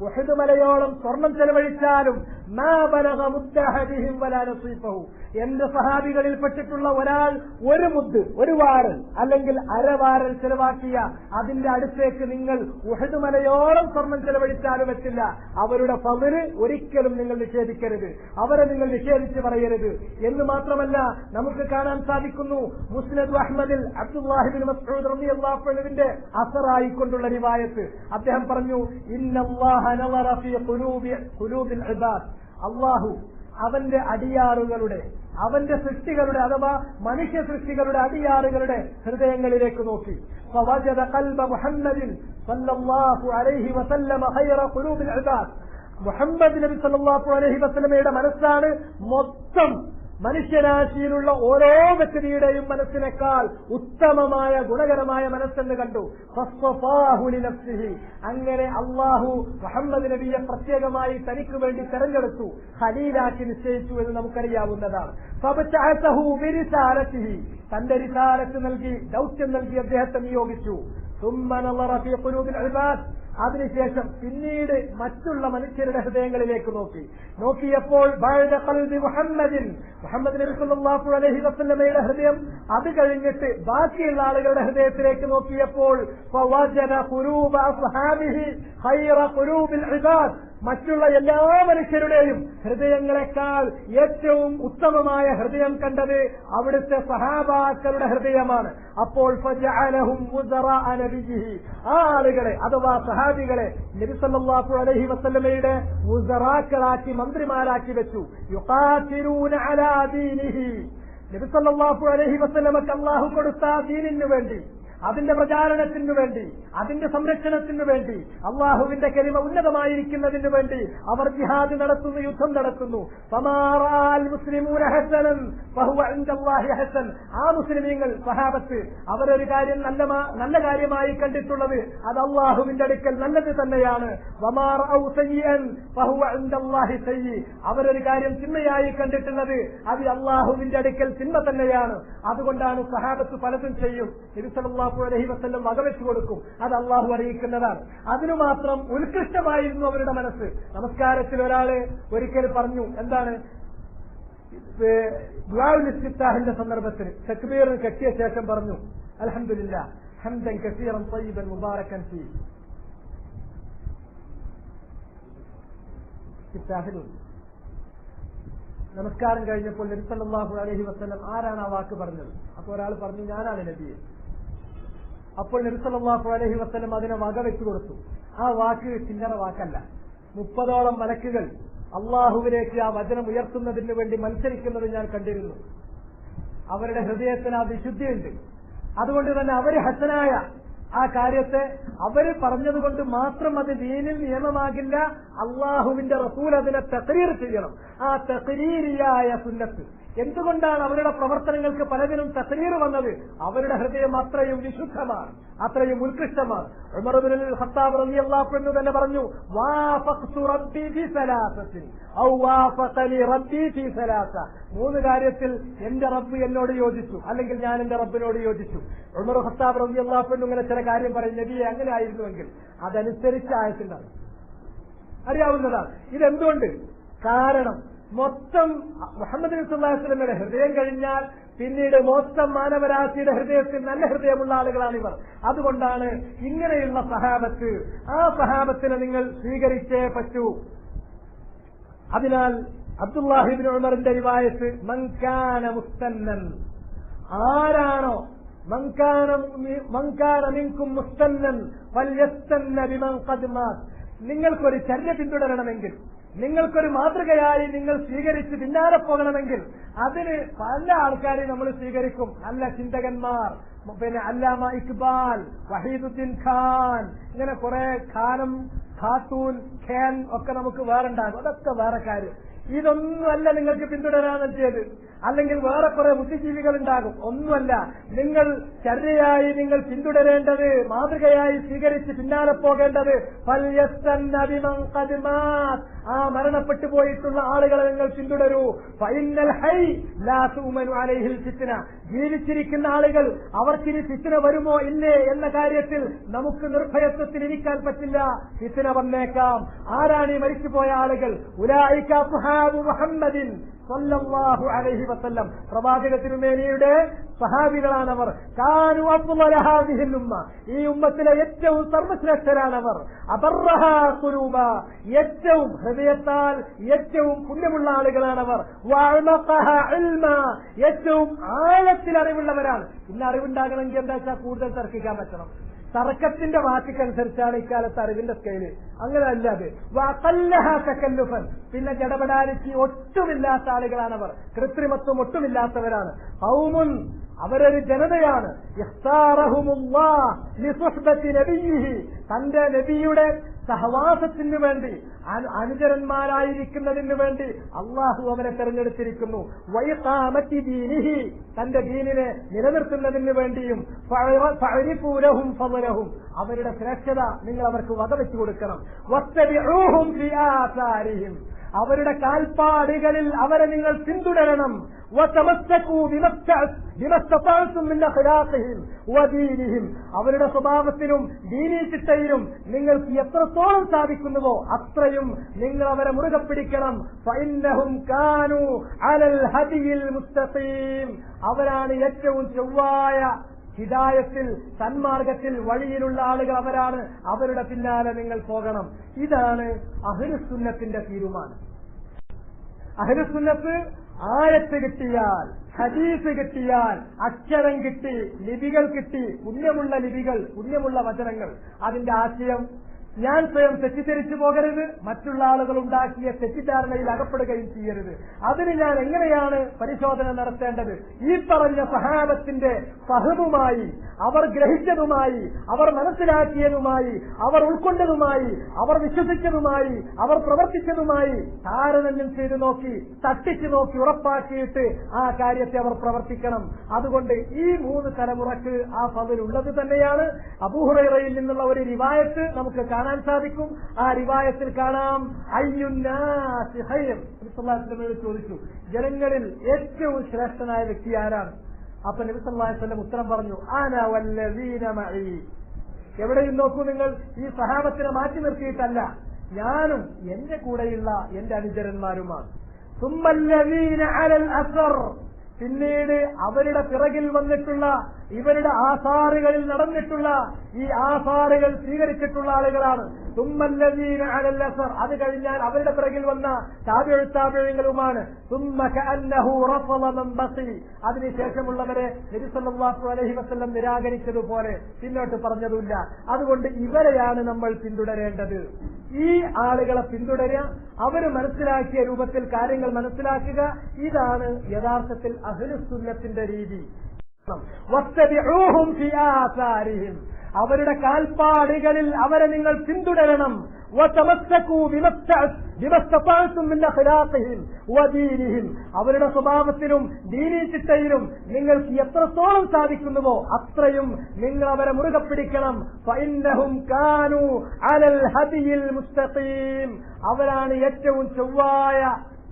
ഉഹദ് മലയോളം സ്വർണം ചെലവഴിച്ചാലും മാ ബലഗ മുദ്ദ അഹദിഹിം വലാ നസീഫഹു, എന്റെ സഹാബികളിൽപ്പെട്ടിട്ടുള്ള ഒരാൾ ഒരു മുദ്ദ്, ഒരു വാരൽ അല്ലെങ്കിൽ അരവാരൽ ചെലവാക്കിയ അതിന്റെ അടുത്തേക്ക് നിങ്ങൾ ഉഹദ് മലയോളം സ്വർണം ചെലവഴിച്ചാലും എത്തില്ല. അവരുടെ ഫള് ഒരിക്കലും നിങ്ങൾ നിഷേധിക്കരുത്, അവരെ നിങ്ങൾ നിഷേധിച്ച് പറയരുത് എന്ന് മാത്രമല്ല, നമുക്ക് കാണാൻ സാധിക്കുന്നു മുസ്നദ് അഹ്മദിൽ അബ്ദുല്ലാഹി ഇബ്നു മസ്ഊദ് റളിയല്ലാഹു അൻഹുവിന്റെ അസറായിക്കൊണ്ടുള്ള റിവായത്ത്. അദ്ദേഹം പറഞ്ഞു, ഇന്നല്ലാഹ നളറ ഫീ ഖുലൂബിൽ ഇബാദ്, അല്ലാഹു അവന്റെ അടിയാറുകളുടെ, അവന്റെ സൃഷ്ടികളുടെ അഥവാ മനുഷ്യ സൃഷ്ടികളുടെ അടിയാറുകളുടെ ഹൃദയങ്ങളിലേക്ക് നോക്കി. ഫവജദ ഖൽബ മുഹമ്മദിൻ സല്ലല്ലാഹു അലൈഹി വസല്ലമ ഖൈറ ഖുലൂബിൽ ഇബാദ്, മുഹമ്മദ് നബി സല്ലല്ലാഹു അലൈഹി വസല്ലമയുടെ മനസ്സാണ് മൊത്തം മനുഷ്യരാശിയിലുള്ള ഓരോ വ്യക്തിയുടെയും മനസ്സിനേക്കാൾ ഉത്തമമായ ഗുണകരമായ മനസ്സെന്ന് കണ്ടു. ഫസ്വഫാഹു ലിനഫ്സിഹി, അങ്ങനെ അല്ലാഹു മുഹമ്മദ് നബിയെ പ്രത്യേകമായി തനിക്ക് വേണ്ടി തെരഞ്ഞെടുത്തു, ഖലീലാക്കി നിശ്ചയിച്ചു എന്ന് നമുക്കറിയാവുന്നതാണ്. ഫബതഅസഹു ബിരിസാലതിഹി, തന്റെ റിസാലത്ത് നൽകി, ദൗത്യം നൽകി അദ്ദേഹത്തെ നിയോഗിച്ചു. ثم نظر في قلوب العباد, അതിനുശേഷം പിന്നീട് മറ്റുള്ള മനുഷ്യരുടെ ഹൃദയങ്ങളിലേക്ക് നോക്കിയപ്പോൾ ബഅദ ഖൽബി മുഹമ്മദിൻ, മുഹമ്മദ് നബി സല്ലല്ലാഹു അലൈഹി വസല്ലമയുടെ ഹൃദയം, അത് കഴിഞ്ഞിട്ട് ബാക്കിയുള്ള ആളുകളുടെ ഹൃദയത്തിലേക്ക് നോക്കിയപ്പോൾ ഫവജദ ഖുലൂബ അസ്ഹാബിഹി ഖൈറ ഖുലൂബിൽ ഇബാദ്, മറ്റുള്ള എല്ലാ മനുഷ്യരുടെയും ഹൃദയങ്ങളെക്കാൾ ഏറ്റവും ഉത്തമമായ ഹൃദയം കണ്ടത് അവിടുത്തെ സഹാബാക്കളുടെ ഹൃദയമാണ്. അപ്പോൾ ഫജഅലഹും മുസറാഅ നബിയിഹി, ആ ആളുകളെ അഥവാ സഹാബികളെ നബി സല്ലല്ലാഹു അലൈഹി വസല്ലമയുടെ മുസറാക്കളാക്കി, മന്ത്രിമാരാക്കി വെച്ചു. യുഖാതിലൂന അലാ ദീനിഹി, നബി സല്ലല്ലാഹു അലൈഹി വസല്ലമക്ക് അല്ലാഹു കൊടുത്ത ദീനിനു വേണ്ടി, അതിന്റെ പ്രചാരണത്തിനു വേണ്ടി, അതിന്റെ സംരക്ഷണത്തിനു വേണ്ടി, അള്ളാഹുവിന്റെ കലിമ ഉന്നതമായിരിക്കുന്നതിനു വേണ്ടി അവർ ജിഹാദ് നടത്തുന്നു, യുദ്ധം നടത്തുന്നു. ഫമാറാൽ മുസ്ലിമൂന ഹസനൻ ഫഹുവ ഇൻദല്ലാഹി ഹസൻ, ആ മുസ്ലിമീങ്ങൾ സഹാബത്ത് അവരൊരു കാര്യം നല്ല കാര്യമായി കണ്ടിട്ടുള്ളത് അത് അള്ളാഹുവിന്റെ അടുക്കൽ നല്ലത് തന്നെയാണ്. വമാറഔ സയ്യിഅൻ ഫഹുവ ഇൻദല്ലാഹി സയ്യി, അവരൊരു കാര്യം തിന്മയായി കണ്ടിട്ടുള്ളത് അത് അള്ളാഹുവിന്റെ അടുക്കൽ തിന്മ തന്നെയാണ്. അതുകൊണ്ടാണ് സഹാബത്ത് പലതും ചെയ്യും, നബി സല്ലല്ലാഹു അലൈഹി വസല്ലം വകവെച്ചു കൊടുക്കും, അത് അള്ളാഹു അറിയിക്കുന്നതാണ്. അതിനു മാത്രം ഉത്കൃഷ്ടമായിരുന്നു അവരുടെ മനസ്സ്. നമസ്കാരത്തിൽ ഒരാള് ഒരിക്കൽ പറഞ്ഞു, എന്താണ്, ദുആഉൽ ഇസ്തിഫ്താഹിന്റെ സന്ദർഭത്തിൽ തക്ബീർ കെട്ടിയ ശേഷം പറഞ്ഞു, അൽഹംദുലില്ലാഹ് ഹംദൻ കസീറൻ തയ്യിബൻ മുബാറകൻ ഫീ. നമസ്കാരം കഴിഞ്ഞപ്പോൾ നബി സല്ലല്ലാഹു അലൈഹി വസല്ലം ആരാണ് ആ വാക്ക് പറഞ്ഞത്? അപ്പോൾ ഒരാൾ പറഞ്ഞു, ഞാനാണ് നബിയെ. അപ്പോൾ നബി സല്ലല്ലാഹു അലൈഹി വസല്ലം അതിനെ വകവെച്ചു കൊടുത്തു. ആ വാക്ക് ചില്ലറ വാക്കല്ല, 30ഓളം മലക്കുകൾ അള്ളാഹുവിലേക്ക് ആ വചനം ഉയർത്തുന്നതിന് വേണ്ടി മത്സരിക്കുന്നത് ഞാൻ കണ്ടിരുന്നു. അവരുടെ ഹൃദയത്തിന് ആ വിശുദ്ധിയുണ്ട്. അതുകൊണ്ട് തന്നെ അവര് ഹസനായ ആ കാര്യത്തെ അവര് പറഞ്ഞതുകൊണ്ട് മാത്രം അത് ദീനിൽ നിയമമാകില്ല. അള്ളാഹുവിന്റെ റസൂൽ അതിനെ തഖ്രീർ ചെയ്യണം. ആ തഖ്രീരിയായ സുന്നത്ത് എന്തുകൊണ്ടാണ് അവരുടെ പ്രവർത്തനങ്ങൾക്ക് പലതിനും തഖ്രീർ വന്നത്? അവരുടെ ഹൃദയം അത്രയും വിശുദ്ധമാണ്, അത്രയും ഉത്കൃഷ്ടമാണ്. ഉമർ ഇബ്നുൽ ഖത്താബ് റളിയല്ലാഹു അൻഹു തന്നെ പറഞ്ഞു, വാഫഖ്തു റബ്ബി ഫീ സലാസത്തിൻ ഔ വാഫഖനി റബ്ബി ഫീ സലാസ, 3 കാര്യത്തിൽ എന്റെ റബ്ബ് എന്നോട് യോജിച്ചു, അല്ലെങ്കിൽ ഞാൻ എന്റെ റബ്ബിനോട് യോജിച്ചു. ഉമർ ഖത്താബ് റളിയല്ലാഹു അൻഹു ഇങ്ങനെ ചില കാര്യം പറയും, നബിയെ അങ്ങനെ ആയിരുന്നുവെങ്കിൽ അതനുസരിച്ച് ആയത്തുണ്ടാവും, അറിയാവുന്നതാണ്. ഇതെന്തുകൊണ്ട്? കാരണം മൊത്തം മുഹമ്മദ് നബി സല്ലല്ലാഹു അലൈഹി വസല്ലമയുടെ ഹൃദയം കഴിഞ്ഞാൽ പിന്നീട് മൊത്തം മാനവരാശിയുടെ ഹൃദയത്തിൽ നല്ല ഹൃദയമുള്ള ആളുകളാണിവർ. അതുകൊണ്ടാണ് ഇങ്ങനെയുള്ള സഹാബത്ത്, ആ സഹാബത്തിനെ നിങ്ങൾ സ്വീകരിച്ചേ പറ്റൂ. അതിനാൽ അബ്ദുല്ലാഹി ഇബ്നു ഉമറിന്റെ റിവായത്ത്, മൻ കാന മുസ്തന്നൻ, ആരാണോ മൻ കാന മിൻകും മുസ്തന്നൻ ഫൽയസ്തന്ന ബിമൻ ഖദ് മാത്, നിങ്ങൾക്കൊരു ചര്യ പിന്തുടരണമെങ്കിൽ, നിങ്ങൾക്കൊരു മാതൃകയായി നിങ്ങൾ സ്വീകരിച്ച് പിന്നാലെ പോകണമെങ്കിൽ അതിന് പല ആൾക്കാരെയും നമ്മൾ സ്വീകരിക്കും. നല്ല ചിന്തകന്മാർ, പിന്നെ അല്ലാമ ഇക്ബാൽ, വഹീദുദ്ദീൻ ഖാൻ, ഇങ്ങനെ കുറെ ഖാനും ഖാത്തൂൻ ഖാൻ ഒക്കെ നമുക്ക് വേറുണ്ടാകും. അതൊക്കെ വേറെ കാര്യം. ഇതൊന്നുമല്ല നിങ്ങൾക്ക് പിന്തുടരാൻ പറ്റിയത്. അല്ലെങ്കിൽ വേറെ കുറെ ബുദ്ധിജീവികൾ ഉണ്ടാകും. ഒന്നുമല്ല, നിങ്ങൾ ചര്യയായി നിങ്ങൾ പിന്തുടരേണ്ടത്, മാതൃകയായി സ്വീകരിച്ച് പിന്നാലെ പോകേണ്ടത് ആ മരണപ്പെട്ടു പോയിട്ടുള്ള ആളുകളെ നിങ്ങൾ പിന്തുടരൂ. ഫഇന്നൽ ഹൈ ലാ തുമനു അലൈഹിൽ ഫിത്ന. ജീവിച്ചിരിക്കുന്ന ആളുകൾ അവർക്കിനി ഫിത്ന വരുമോ ഇല്ലേ എന്ന കാര്യത്തിൽ നമുക്ക് നിർഭയത്വത്തിൽ ഇരിക്കാൻ പറ്റില്ല. ഫിത്ന വന്നേക്കാം. ആരാണ് ഈ മരിച്ചുപോയ ആളുകൾ? ഉലൈക അസ്ഹാബു മുഹമ്മദിൻ സല്ലല്ലാഹു അലൈഹി വസല്ലം. പ്രവാചക തിരുമേനിയുടെ സഹാബികളാണവർ. കാനു അഫ്ളല ഹാദിഹിൽ ഉമ്മ. ഈ ഉമ്മത്തിലെ ഏറ്റവും സർവശ്രേഷ്ഠരാണവർ. അബർറഹാ ഖുലൂബ. ഏറ്റവും ഹൃദയത്താൽ ഏറ്റവും പുണ്യമുള്ള ആളുകളാണവർ. വഅമഖഹാ ഇൽമ. ഏറ്റവും ആഴത്തിൽ അറിവുള്ളവരാണ്. ഇന്ന് അറിവുണ്ടാകണമെങ്കിൽ എന്താ വെച്ചാൽ കൂടുതൽ തർക്കിക്കാൻ പറ്റണം. തർക്കത്തിന്റെ വാക്കിക്കനുസരിച്ചാണ് ഇക്കാലത്ത് അറിവിന്റെ സ്കെയില്. അങ്ങനെ അല്ല അത്. തകല്ലുഫൻ. പിന്നെ ജഡപടാലിറ്റി ഒട്ടുമില്ലാത്ത ആളുകളാണവർ. കൃത്രിമത്വം ഒട്ടുമില്ലാത്തവരാണ്. ഖൗമുൻ. അവരൊരു ജനതയാണ്. തന്റെ നബിയുടെ സഹവാസത്തിനു വേണ്ടി, അനുചരന്മാരായിരിക്കുന്നതിനു വേണ്ടി അള്ളാഹു അവരെ തെരഞ്ഞെടുത്തിരിക്കുന്നു. വൈഖാമത്തി ദീനിഹി. തന്റെ ദീനിനെ നിലനിർത്തുന്നതിന് വേണ്ടിയും. ഫഅരിഫൂലഹും ഫളലഹും. അവരുടെ ശ്രേഷ്ഠത നിങ്ങൾ അവർക്ക് വകവെച്ചു കൊടുക്കണം. വത്തബിഊഹും ഫീ ആസാരിഹിം. അവരുടെ കാൽപ്പാടുകളിൽ അവരെ നിങ്ങൾ പിന്തുടരണം. അവരുടെ സ്വഭാവത്തിലും ദീനീ ചിട്ടയിലും നിങ്ങൾക്ക് എത്രത്തോളം സാധിക്കുന്നുവോ അത്രയും നിങ്ങൾ അവരെ മുറുകെ പിടിക്കണം. ഫഇന്നഹും കാനൂ അലൽ ഹദിയിൽ മുസ്തഖീം. അവരാണ് ഏറ്റവും ചൊവ്വായ ഹിദായത്തിൽ, സന്മാർഗത്തിൽ, വഴിയിലുള്ള ആളുകൾ അവരാണ്. അവരുടെ പിന്നാലെ നിങ്ങൾ പോകണം. ഇതാണ് അഹ്ലുസുന്നത്തിന്റെ തീരുമാനം. അഹ്ലുസുന്നത്ത് ആയത്ത് കിട്ടിയാൽ, ഹദീസ് കിട്ടിയാൽ, അക്ഷരം കിട്ടി, ലിപികൾ കിട്ടി, പുണ്യമുള്ള ലിപികൾ, പുണ്യമുള്ള വചനങ്ങൾ, അതിന്റെ ആശയം ഞാൻ സ്വയം തെറ്റിദ്ധരിച്ചു പോകരുത്, മറ്റുള്ള ആളുകൾ ഉണ്ടാക്കിയ തെറ്റിദ്ധാരണയിൽ അകപ്പെടുകയും ചെയ്യരുത്. അതിന് ഞാൻ എങ്ങനെയാണ് പരിശോധന നടത്തേണ്ടത്? ഈ പറഞ്ഞ സഹാബത്തിന്റെ ഫഹ്മുമായി, അവർ ഗ്രഹിച്ചതുമായി, അവർ മനസ്സിലാക്കിയതുമായി, അവർ ഉൾക്കൊണ്ടതുമായി, അവർ വിശ്വസിച്ചതുമായി, അവർ പ്രവർത്തിച്ചതുമായി താരതമ്യം ചെയ്തു നോക്കി, തട്ടിച്ചു നോക്കി, ഉറപ്പാക്കിയിട്ട് ആ കാര്യത്തെ അവർ പ്രവർത്തിക്കണം. അതുകൊണ്ട് ഈ 3 തലമുറക്ക് ആ ഫضലുള്ളത് തന്നെയാണ്. അബൂ ഹുറൈറയിൽ നിന്നുള്ള ഒരു റിവായത്ത് നമുക്ക് കാണാൻ സാധിക്കും. ആ റിവായത്തിൽ കാണാം, അയ്യുന്നാസി ഖൈർ. നബി സല്ലല്ലാഹു അലൈഹി വസല്ലം ചോദിച്ചു, ജനങ്ങളിൽ ഏറ്റവും ശ്രേഷ്ഠനായ വ്യക്തി ആരാണ്? അപ്പൊ നബി സല്ലല്ലാഹു അലൈഹി വസല്ലം ഉത്തരം പറഞ്ഞു, അന വല്ലദീന മഈ. എവിടെയും നോക്കൂ നിങ്ങൾ, ഈ സഹാബത്തിനെ മാറ്റി നിർത്തിയിട്ടല്ല, ഞാനും എന്റെ കൂടെയുള്ള എന്റെ അനുചരന്മാരുമാണ്. സുമ്മല്ലദീന അലൽ അസർ. പിന്നീട് അവരുടെ പിറകിൽ വന്നിട്ടുള്ള, ഇവരുടെ ആസാറുകളിൽ നടന്നിട്ടുള്ള, ഈ ആസാറുകൾ സ്വീകരിച്ചിട്ടുള്ള ആളുകളാണ്. തുമ്മല്ലദീന അലൽ അസർ. അത് കഴിഞ്ഞാൽ അവരുടെ പിറകിൽ വന്ന താബിഈങ്ങളുമാണ്. തുമ്മ കഅന്നഹു റഫള മൻ ബഖി. അതിനുശേഷമുള്ളവരെ നബി സല്ലല്ലാഹു അലൈഹി വസല്ലം നിരാകരിച്ചതുപോലെ പിന്നോട്ട് പറഞ്ഞതുമില്ല. അതുകൊണ്ട് ഇവരെയാണ് നമ്മൾ പിന്തുടരേണ്ടത്. ഈ ആളുകളെ പിന്തുടരുക, അവർ മനസ്സിലാക്കിയ രൂപത്തിൽ കാര്യങ്ങൾ മനസ്സിലാക്കുക. ഇതാണ് യഥാർത്ഥത്തിൽ അഹ്ലുസുന്നത്തിന്റെ രീതി. വത്തബിഊഹും ഫീ ആസാരിഹിം. അവരുടെ കാൽപ്പാടുകളിൽ അവരെ നിങ്ങൾ പിന്തുടരണം. വതമസ്സകൂ ബിമസ്തതഅതും മിൻ അഖ്ലാഖിഹിം വദീനിഹിം. അവരുടെ സ്വഭാവത്തിലും ദീനീ ചിട്ടയിലും നിങ്ങൾക്ക് എത്രത്തോളം സാധിക്കുന്നുവോ അത്രയും നിങ്ങൾ അവരെ മുറുകെ പിടിക്കണം. ഫഇന്നഹും കാനൂ അലൽ ഹദിയിൽ മുസ്തഖീം. അവരാണ് ഏറ്റവും ചൊവ്വായ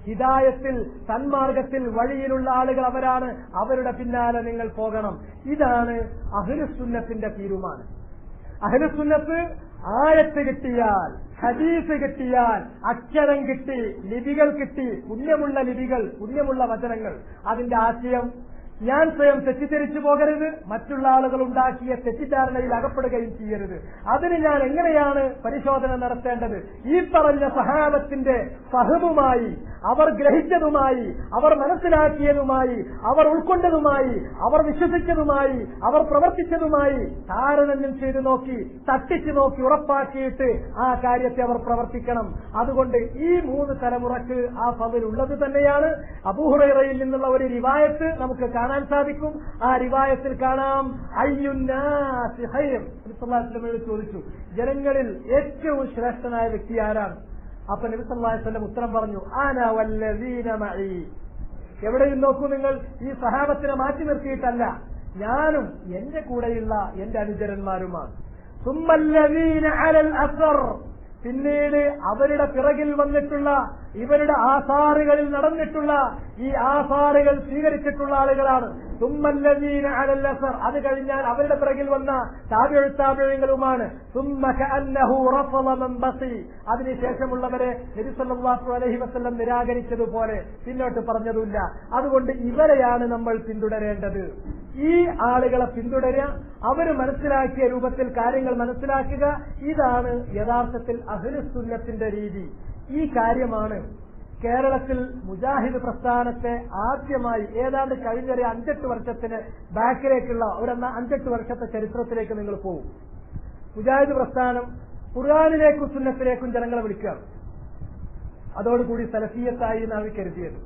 ഹിദായത്തിൽ, സന്മാർഗത്തിൽ, വഴിയിലുള്ള ആളുകൾ അവരാണ്. അവരുടെ പിന്നാലെ നിങ്ങൾ പോകണം. ഇതാണ് അഹ്ലുസുന്നത്തിന്റെ തീരുമാനം. അഹ്ലുസുന്നത്ത് ആയത്ത് കിട്ടിയാൽ, ഹദീസ് കിട്ടിയാൽ, അക്ഷരം കിട്ടി, ലിപികൾ കിട്ടി, പുണ്യമുള്ള ലിപികൾ, പുണ്യമുള്ള വചനങ്ങൾ, അതിന്റെ ആശയം ഞാൻ സ്വയം തെറ്റിദ്ധരിച്ചു പോകരുത്, മറ്റുള്ള ആളുകൾ ഉണ്ടാക്കിയ തെറ്റിദ്ധാരണയിൽ അകപ്പെടുകയും ചെയ്യരുത്. അതിന് ഞാൻ എങ്ങനെയാണ് പരിശോധന നടത്തേണ്ടത്? ഈ പറഞ്ഞ സഹാബത്തിന്റെ ഫഹ്മുമായി, അവർ ഗ്രഹിച്ചതുമായി, അവർ മനസ്സിലാക്കിയതുമായി, അവർ ഉൾക്കൊണ്ടതുമായി, അവർ വിശ്വസിച്ചതുമായി, അവർ പ്രവർത്തിച്ചതുമായി താരതമ്യം ചെയ്തു നോക്കി, തട്ടിച്ചു നോക്കി, ഉറപ്പാക്കിയിട്ട് ആ കാര്യത്തെ അവർ പ്രവർത്തിക്കണം. അതുകൊണ്ട് ഈ 3 തലമുറക്ക് ആ ഫضലുള്ളത് തന്നെയാണ്. അബൂ ഹുറൈറയിൽ നിന്നുള്ള ഒരു റിവായത്ത് നമുക്ക് കാണാൻ സാധിക്കും. ആ റിവായത്തിൽ കാണാം, അയ്യുന്നാസി ഖൈർ. നബി സല്ലല്ലാഹു അലൈഹി വസല്ലം ചോദിച്ചു, ജനങ്ങളിൽ ഏറ്റവും ശ്രേഷ്ഠനായ വ്യക്തി ആരാണ്? അപ്പൊ നബി സല്ലല്ലാഹു അലൈഹി വസല്ലം ഉത്തരം പറഞ്ഞു, അന വല്ലദീന മഈ. എവിടെയും നോക്കൂ നിങ്ങൾ, ഈ സഹാബത്തിനെ മാറ്റി നിർത്തിയിട്ടല്ല, ഞാനും എന്റെ കൂടെയുള്ള എന്റെ അനുചരന്മാരുമാണ്. സുമ്മല്ലദീന അലൽ അസർ, പിന്നീട് അവരുടെ പിറകിൽ വന്നിട്ടുള്ള, ഇവരുടെ ആസാറുകളിൽ നടന്നിട്ടുള്ള, ഈ ആസാറുകൾ സ്വീകരിച്ചിട്ടുള്ള ആളുകളാണ്. സുമ്മല്ലദീന അലൽ അസർ, അത് കഴിഞ്ഞാൽ അവരുടെ പിറകിൽ വന്ന താബിഈങ്ങളുമാണ്. സുമ്മ കഅന്നഹു റഫള മൻ ബഖി, അതിനുശേഷമുള്ളവരെ നബി സല്ലല്ലാഹു അലൈഹി വസല്ലം നിരാകരിച്ചതുപോലെ പിന്നോട്ട് പറഞ്ഞതുമില്ല. അതുകൊണ്ട് ഇവരെയാണ് നമ്മൾ പിന്തുടരേണ്ടത്. ഈ ആളുകളെ പിന്തുടരുക, അവര് മനസ്സിലാക്കിയ രൂപത്തിൽ കാര്യങ്ങൾ മനസ്സിലാക്കുക, ഇതാണ് യഥാർത്ഥത്തിൽ അഹ്ലുസുന്നത്തിന്റെ രീതി. ഈ കാര്യമാണ് കേരളത്തിൽ മുജാഹിദ് പ്രസ്ഥാനത്തെ ആദ്യമായി ഏതാണ്ട് കഴിഞ്ഞൊരു 5-8 വർഷത്തിന് ബാക്കിലേക്കുള്ള ഒരു 5-8 വർഷത്തെ ചരിത്രത്തിലേക്ക് നിങ്ങൾ പോകും. മുജാഹിദ് പ്രസ്ഥാനം ഖുർആനിലേക്കും സുന്നത്തിലേക്കും ജനങ്ങളെ വിളിക്കുകയാണ്. അതോടുകൂടി സലഫിയത്തായി നാം കരുതിയത്.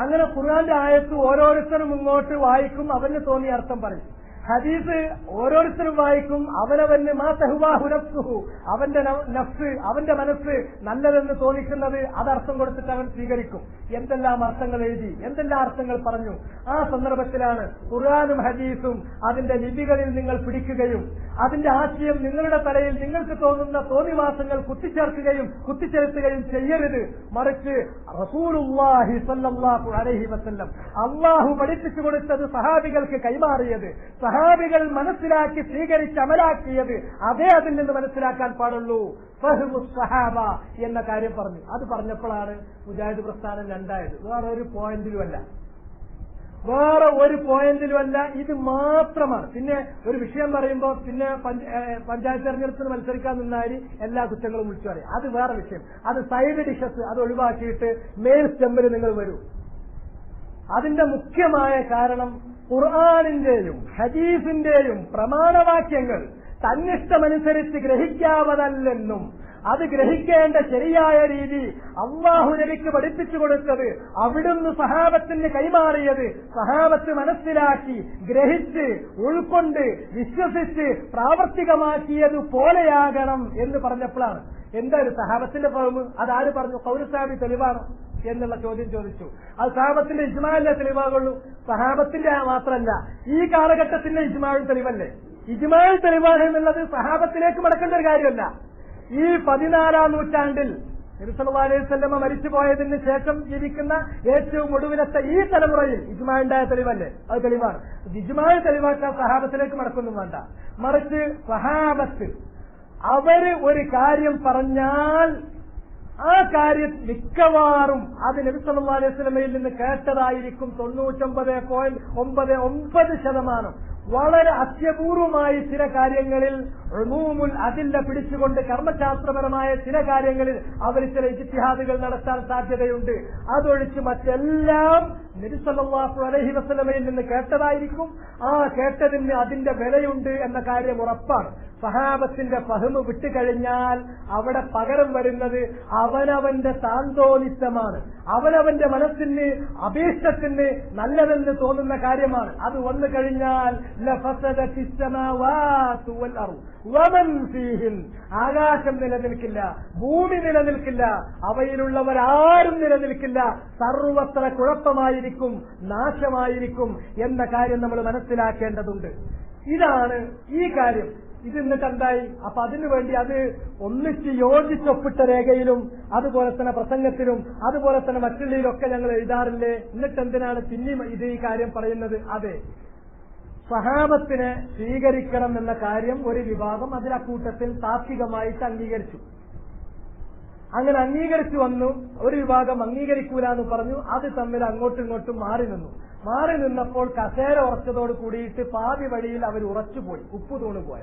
അങ്ങനെ ഖുർആന്റെ ആയത്ത് ഓരോരുത്തരും ഇങ്ങോട്ട് വായിക്കും, അവന് തോന്നിയ അർത്ഥം പറയും. ഹദീസ് ഓരോരുത്തരും വായിക്കും, അവനവന് മാ തഹ്വാഹു നഫ്സുഹു, അവന്റെ നഫ്സ്, അവന്റെ മനസ്സ് നല്ലതെന്ന് തോന്നിക്കുന്നത് അതർത്ഥം കൊടുത്തിട്ട് അവൻ സ്വീകരിക്കും. എന്തെല്ലാം അർത്ഥങ്ങൾ എഴുതി, എന്തെല്ലാം അർത്ഥങ്ങൾ പറഞ്ഞു. ആ സന്ദർഭത്തിലാണ് ഖുർആനും ഹദീസും അതിന്റെ ലിപികളിൽ നിങ്ങൾ പിടിക്കുകയും അതിന്റെ ആശയം നിങ്ങളുടെ തലയിൽ നിങ്ങൾക്ക് തോന്നുന്ന തോന്നിവാസങ്ങൾ കുത്തിച്ചേർത്തുകയും ചെയ്യരുത്. മറിച്ച് റസൂലുള്ളാഹി സ്വല്ലല്ലാഹു അലൈഹി വസല്ലം അല്ലാഹു പഠിപ്പിച്ചു കൊടുത്തത് സഹാബികൾക്ക് കൈമാറിയത്, സഹാബികൾ മനസ്സിലാക്കി സ്വീകരിച്ച് അമലാക്കിയത്, അതേ അതിൽ നിന്ന് മനസ്സിലാക്കാൻ പാടുള്ളൂ. ഫഹ്മു സഹാബ എന്ന കാര്യം പറഞ്ഞു. അത് പറഞ്ഞപ്പോഴാണ് മുജാഹിദ് പ്രസ്ഥാനം രണ്ടായത്. വേറെ ഒരു പോയിന്റിലുമല്ല, ഇത് മാത്രമാണ്. പിന്നെ ഒരു വിഷയം പറയുമ്പോൾ പിന്നെ പഞ്ചായത്ത് തെരഞ്ഞെടുപ്പിന് മത്സരിക്കാൻ നിന്നാൽ എല്ലാ കുറ്റങ്ങളും വിളിച്ചു പറയും. അത് വേറെ വിഷയം. അത് സൈഡ് ഡിഷസ് അത് ഒഴിവാക്കിയിട്ട് മെയിൻ സ്റ്റെമ്പിൽ നിങ്ങൾ വരൂ. അതിന്റെ മുഖ്യമായ കാരണം ഖുർആനിന്റെയും ഹദീസിന്റെയും പ്രമാണവാക്യങ്ങൾ തന്നിഷ്ടമനുസരിച്ച് ഗ്രഹിക്കാവതല്ലെന്നും അത് ഗ്രഹിക്കേണ്ട ശരിയായ രീതി അല്ലാഹു നബിക്ക് പഠിപ്പിച്ചു കൊടുത്തത്, അവിടുന്ന് സഹാബത്തിന് കൈമാറിയത് സഹാബത്ത് മനസ്സിലാക്കി ഗ്രഹിച്ച് ഉൾക്കൊണ്ട് വിശ്വസിച്ച് പ്രാവർത്തികമാക്കിയതുപോലെയാകണം എന്ന് പറഞ്ഞപ്പോഴാണ്. എന്താ ഒരു സഹാബത്തിന്റെ ഫഹ്മ്? അതാര് പറഞ്ഞു? ഖൗലു സഹാബി തെളിവാണ് എന്നുള്ള ചോദ്യം ചോദിച്ചു. അത് സഹാബത്തിന്റെ ഇജ്മാഅല്ലേ തെളിവാകുള്ളൂ? സഹാബത്തിന്റെ മാത്രമല്ല, ഈ കാലഘട്ടത്തിന്റെ ഇജ്മാഉം തെളിവല്ലേ? ഇജ്മാഉ തെളിവാണ് എന്നുള്ളത് സഹാബത്തിലേക്ക് മടക്കേണ്ട ഒരു കാര്യമല്ല. ഈ 14-ാം നൂറ്റാണ്ടിൽ നബി സല്ലല്ലാഹു അലൈഹി വസല്ലം മരിച്ചുപോയതിന് ശേഷം ജീവിക്കുന്ന ഏറ്റവും ഒടുവിലത്തെ ഈ തലമുറയിൽ ഇജ്മാഉണ്ടായ തെളിവല്ലേ? അത് തെളിവാണ്. ഇജ്മാഉ തെളിവാക്കാൻ സഹാബത്തിലേക്ക് മടക്കൊന്നും വേണ്ട. മറിച്ച് സഹാബത്ത് അവര് ഒരു കാര്യം പറഞ്ഞാൽ ആ കാര്യം മിക്കവാറും അത് നബി സല്ലല്ലാഹു അലൈഹി വസല്ലമയിൽ നിന്ന് കേട്ടതായിരിക്കും 99.99%. വളരെ അത്യപൂർവമായി ചില കാര്യങ്ങളിൽ ഉമൂമുൽ അദില്ല പിടിച്ചുകൊണ്ട് കർമ്മശാസ്ത്രപരമായ ചില കാര്യങ്ങളിൽ അവർ ചില ഇജ്തിഹാദുകൾ നടത്താൻ സാധ്യതയുണ്ട്. അതൊഴിച്ച് മറ്റെല്ലാം നബി സല്ലല്ലാഹു അലൈഹി വസല്ലമയിൽ നിന്ന് കേട്ടതായിരിക്കും. ആ കേട്ടതിന് അതിന്റെ വിലയുണ്ട് എന്ന കാര്യം ഉറപ്പാണ്. സഹാബത്തിന്റെ ഫഹ്മ് വിട്ടുകഴിഞ്ഞാൽ അവിടെ പകരം വരുന്നത് അവനവന്റെ താന്തോന്നിത്തമാണ്, അവനവന്റെ മനസ്സിന് അഭീഷ്ടത്തിന് നല്ലതെന്ന് തോന്നുന്ന കാര്യമാണ്. അത് വന്നു കഴിഞ്ഞാൽ ആകാശം നിലനിൽക്കില്ല, ഭൂമി നിലനിൽക്കില്ല, അവയിലുള്ളവരാരും നിലനിൽക്കില്ല, സർവത്ര കുഴപ്പമായിരിക്കും, നാശമായിരിക്കും എന്ന കാര്യം നമ്മൾ മനസ്സിലാക്കേണ്ടതുണ്ട്. ഇതാണ് ഈ കാര്യം. ഇത് എന്നിട്ട് എന്തായി? അപ്പൊ അതിനുവേണ്ടി അത് ഒന്നിച്ച് യോജിച്ചൊപ്പിട്ട രേഖയിലും അതുപോലെ തന്നെ പ്രസംഗത്തിലും അതുപോലെ തന്നെ മറ്റുള്ളതിലൊക്കെ ഞങ്ങൾ എഴുതാറില്ലേ? എന്നിട്ട് എന്തിനാണ് പിന്നെ ഇത് ഈ കാര്യം പറയുന്നത്? അതെ, സഹാബത്തിനെ സ്വീകരിക്കണം എന്ന കാര്യം ഒരു വിഭാഗം അതിലക്കൂട്ടത്തിൽ താത്വികമായിട്ട് അംഗീകരിച്ചു. അങ്ങനെ അംഗീകരിച്ചു വന്നു. ഒരു വിഭാഗം അംഗീകരിക്കൂല എന്ന് പറഞ്ഞു. അത് തമ്മിൽ അങ്ങോട്ടും ഇങ്ങോട്ടും മാറി നിന്നപ്പോൾ കസേര ഉറച്ചതോട് കൂടിയിട്ട് പാതി വഴിയിൽ അവർ ഉറച്ചുപോയി, ഉപ്പു തൂണുപോയ.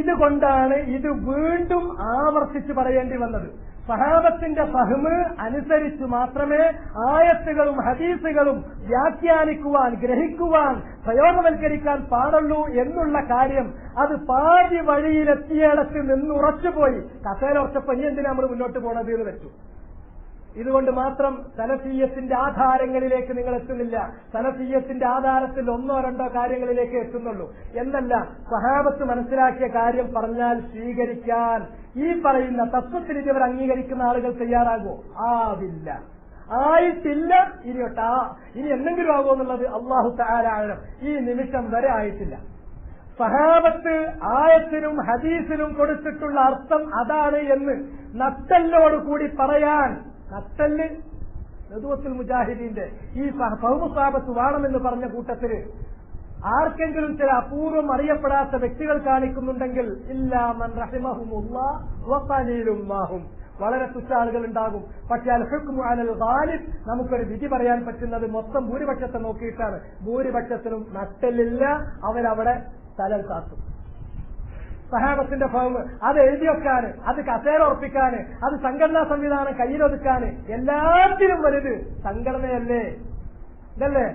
ഇതുകൊണ്ടാണ് ഇത് വീണ്ടും ആവർത്തിച്ച് പറയേണ്ടി വന്നത്. സഹാബത്തിന്റെ ഫഹ്മ് അനുസരിച്ച് മാത്രമേ ആയത്തുകളും ഹദീസുകളും വ്യാഖ്യാനിക്കുവാൻ, ഗ്രഹിക്കുവാൻ, പ്രയോഗവൽക്കരിക്കാൻ പാടുള്ളൂ എന്നുള്ള കാര്യം അത് പാതി വഴിയിലെത്തിയിടത്ത് നിന്നുറച്ചുപോയി. കസേര ഉറച്ചപ്പോ ഇനി എന്തിനാ നമ്മൾ മുന്നോട്ട് പോണത് എന്ന് വെച്ചു. ഇതുകൊണ്ട് മാത്രം സലഫിയ്യത്തിന്റെ ആധാരങ്ങളിലേക്ക് നിങ്ങൾ എത്തുന്നില്ല. സലഫിയ്യത്തിന്റെ ആധാരത്തിൽ 1-2 കാര്യങ്ങളിലേക്ക് എത്തുന്നുള്ളൂ എന്നല്ല. സഹാബത്ത് മനസ്സിലാക്കിയ കാര്യം പറഞ്ഞാൽ സ്വീകരിക്കാൻ ഈ പറയുന്ന തത്വത്തിൽ ഇവർ അംഗീകരിക്കുന്ന ആളുകൾ തയ്യാറാകുമോ? ആവില്ല, ആയിട്ടില്ല. ഇനി എന്തെങ്കിലും ആകുമോ എന്നുള്ളത് അല്ലാഹു തആല ആലം. ഈ നിമിഷം വരെ ആയിട്ടില്ല. സഹാബത്ത് ആയത്തിനും ഹദീസിനും കൊടുത്തിട്ടുള്ള അർത്ഥം അതാണ് എന്ന് നട്ടല്ലോടുകൂടി പറയാൻ, നട്ടല് നദുവത്തുൽ മുജാഹിദീന്റെ ഈ ഫഹ്മുസാബത്ത് വേണമെന്ന് പറഞ്ഞ കൂട്ടത്തില് ആർക്കെങ്കിലും ചില അപൂർവം അറിയപ്പെടാത്ത വ്യക്തികൾ കാണിക്കുന്നുണ്ടെങ്കിൽ ഇല്ലാ മൻ റഹിമഹുമുല്ലാഹ് വഖലീലും മാഹും, വളരെ തുച്ഛ ആളുകൾ ഉണ്ടാകും. പക്ഷെ അൽ ഹുക്മു അലൽ ഗാലിബ്, നമുക്കൊരു വിധി പറയാൻ പറ്റുന്നത് മൊത്തം ഭൂരിപക്ഷത്തെ നോക്കിയിട്ടാണ്. ഭൂരിപക്ഷത്തിനും നട്ടലില്ല, അവരവിടെ തലൽ കാത്തും. സഹാബത്തിന്റെ ഫഹ്മ് അത് എഴുതി വെക്കാന്, അത് കസേര ഉറപ്പിക്കാന്, അത് സംഘടനാ സംവിധാനം കയ്യിലൊതുക്കാന്, എല്ലാത്തിനും വലുത് സംഘടനയല്ലേ? ഇതല്ലേ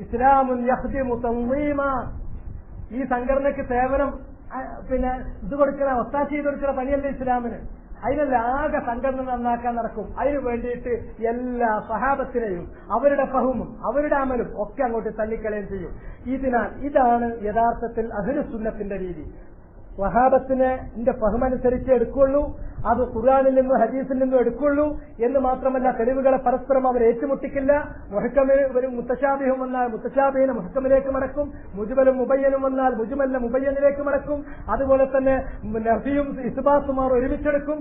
ഇസ്ലാമുൻ യഖ്ദിമു തൻളീമ. ഈ സംഘടനയ്ക്ക് സേവനം ഇത് കൊടുക്കുന്ന ഒത്താശ ചെയ്ത് കൊടുക്കുന്ന പണിയല്ലേ ഇസ്ലാമിന്? അതിനല്ല ആകെ സംഘടന നന്നാക്കാൻ നടക്കും. അതിനു വേണ്ടിയിട്ട് എല്ലാ സഹാബത്തിനെയും അവരുടെ ഫഹ്മും അവരുടെ അമലും ഒക്കെ അങ്ങോട്ട് തള്ളിക്കളയും ചെയ്യും. ഇതാണ് യഥാർത്ഥത്തിൽ അഹ്ലു സുന്നത്തിന്റെ രീതി. സ്വഹാബത്തിനെ ഫഹ്മനുസരിച്ച് എടുക്കുള്ളൂ, അത് ഖുർആനിൽ നിന്നും ഹദീസിൽ നിന്നും എടുക്കുള്ളൂ എന്ന് മാത്രമല്ല, തെളിവുകളെ പരസ്പരം അവർ ഏറ്റുമുട്ടിക്കില്ല. മുഹക്കമിൽ മുത്തശാബിഹും വന്നാൽ മുത്തശാബിഹിനെ മുഹക്കമിലേക്ക് മടക്കും, മുജ്മലും മുബയ്യനും വന്നാൽ മുജ്മലിനെ മുബയ്യനിലേക്ക് മടക്കും. അതുപോലെ തന്നെ നഫിയും ഇസ്ബാത്തും അവർ ഒരുമിച്ചെടുക്കും,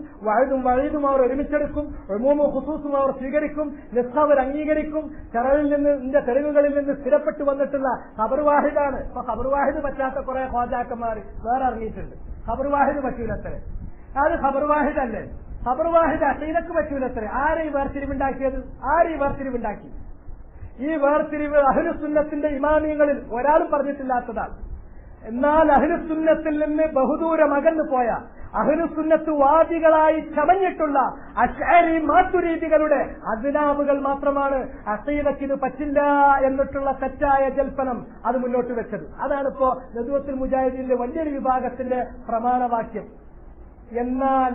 വഴീദും അവർ ഒരുമിച്ചെടുക്കും, ഉമൂമും ഖുസൂസും അവർ സ്വീകരിക്കും, നിസ്ഖ അവർ അംഗീകരിക്കും. ശറഇൽ നിന്ന് തെളിവുകളിൽ നിന്ന് സ്ഥിരപ്പെട്ടു വന്നിട്ടുള്ള ഖബർ വാഹിദാണ്. ഇപ്പൊ ഖബർ വാഹിദ് പറ്റാത്ത കുറെ ഖ്വാജാക്കന്മാർ വേറെ ഇറങ്ങിയിട്ടുണ്ട്. ഖബർ വാഹിദ് പറ്റൂലത്രേ, അത് ഖബർ വാഹിദ് അല്ലേ? ഖബർ വാഹിദ് അഖീദക്ക് പറ്റൂലത്രേ. ആരെ ഈ വേർതിരിവുണ്ടാക്കിയത്? ഈ വേർതിരിവ് അഹ്ലുസുന്നത്തിന്റെ ഇമാമിയങ്ങളിൽ ഒരാളും പറഞ്ഞിട്ടില്ലാത്തതാണ്. എന്നാൽ അഹ്ലുസുന്നത്തിൽ നിന്ന് ബഹുദൂരം അകന്നു പോയ അഹ്ലുസുന്നത്ത് വാദികളായി ചമഞ്ഞിട്ടുള്ള അശ്അരി മാതുരീദികളുടെ അദ്നാബുകൾ മാത്രമാണ് അഖീദക്ക് ഇത് പറ്റില്ല എന്നിട്ടുള്ള തെറ്റായ ജൽപ്പനം അത് മുന്നോട്ട് വെച്ചത്. അതാണിപ്പോ നദുവത്തുൽ മുജാഹിദീന്റെ വലിയൊരു വിഭാഗത്തിന്റെ പ്രമാണവാക്യം. എന്നാൽ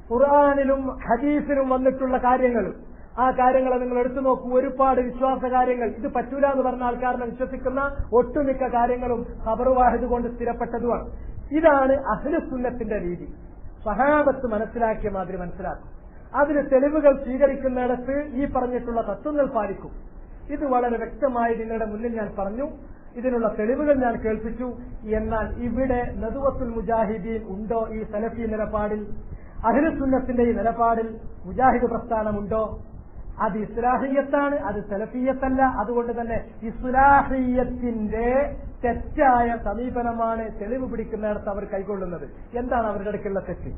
ഖുർആനിലും ഹദീസിലും വന്നിട്ടുള്ള കാര്യങ്ങൾ, ആ കാര്യങ്ങളെ നിങ്ങൾ എടുത്തു നോക്കൂ. ഒരുപാട് വിശ്വാസ കാര്യങ്ങൾ ഇത് പറ്റൂല എന്ന് പറഞ്ഞ ആൾക്കാരെ വിശ്വസിക്കുന്ന ഒട്ടുമിക്ക കാര്യങ്ങളും ഖബർ വാഹിദ് കൊണ്ട് സ്ഥിരപ്പെട്ടതുമാണ്. ഇതാണ് അഹ്ലുസുന്നത്തിന്റെ രീതി. സഹാബത്ത് മനസ്സിലാക്കിയ മാതിരി മനസ്സിലാക്കും. അതിന് തെളിവുകൾ സ്വീകരിക്കുന്നിടത്ത് ഈ പറഞ്ഞിട്ടുള്ള തത്വങ്ങൾ പാലിക്കും. ഇത് വളരെ വ്യക്തമായി നിങ്ങളുടെ മുന്നിൽ ഞാൻ പറഞ്ഞു. ഇതിനുള്ള തെളിവുകൾ ഞാൻ കേൾപ്പിച്ചു. എന്നാൽ ഇവിടെ നദുവത്തുൽ മുജാഹിദീൻ ഉണ്ടോ ഈ സലഫി നിലപാടിൽ? അഹ്ലുസുന്നത്തിന്റെ ഈ നിലപാടിൽ മുജാഹിദ് പ്രസ്ഥാനമുണ്ടോ? അത് ഇസ്ലാഹിയത്താണ്, അത് സലഫിയത്തല്ല. അതുകൊണ്ട് തന്നെ ഇസ്ലാഹിയത്തിന്റെ തെറ്റായ സമീപനമാണ് തെളിവ് പിടിക്കുന്നിടത്ത് അവർ കൈക്കൊള്ളുന്നത്. എന്താണ് അവരുടെ അടുക്കുള്ള തെറ്റ്?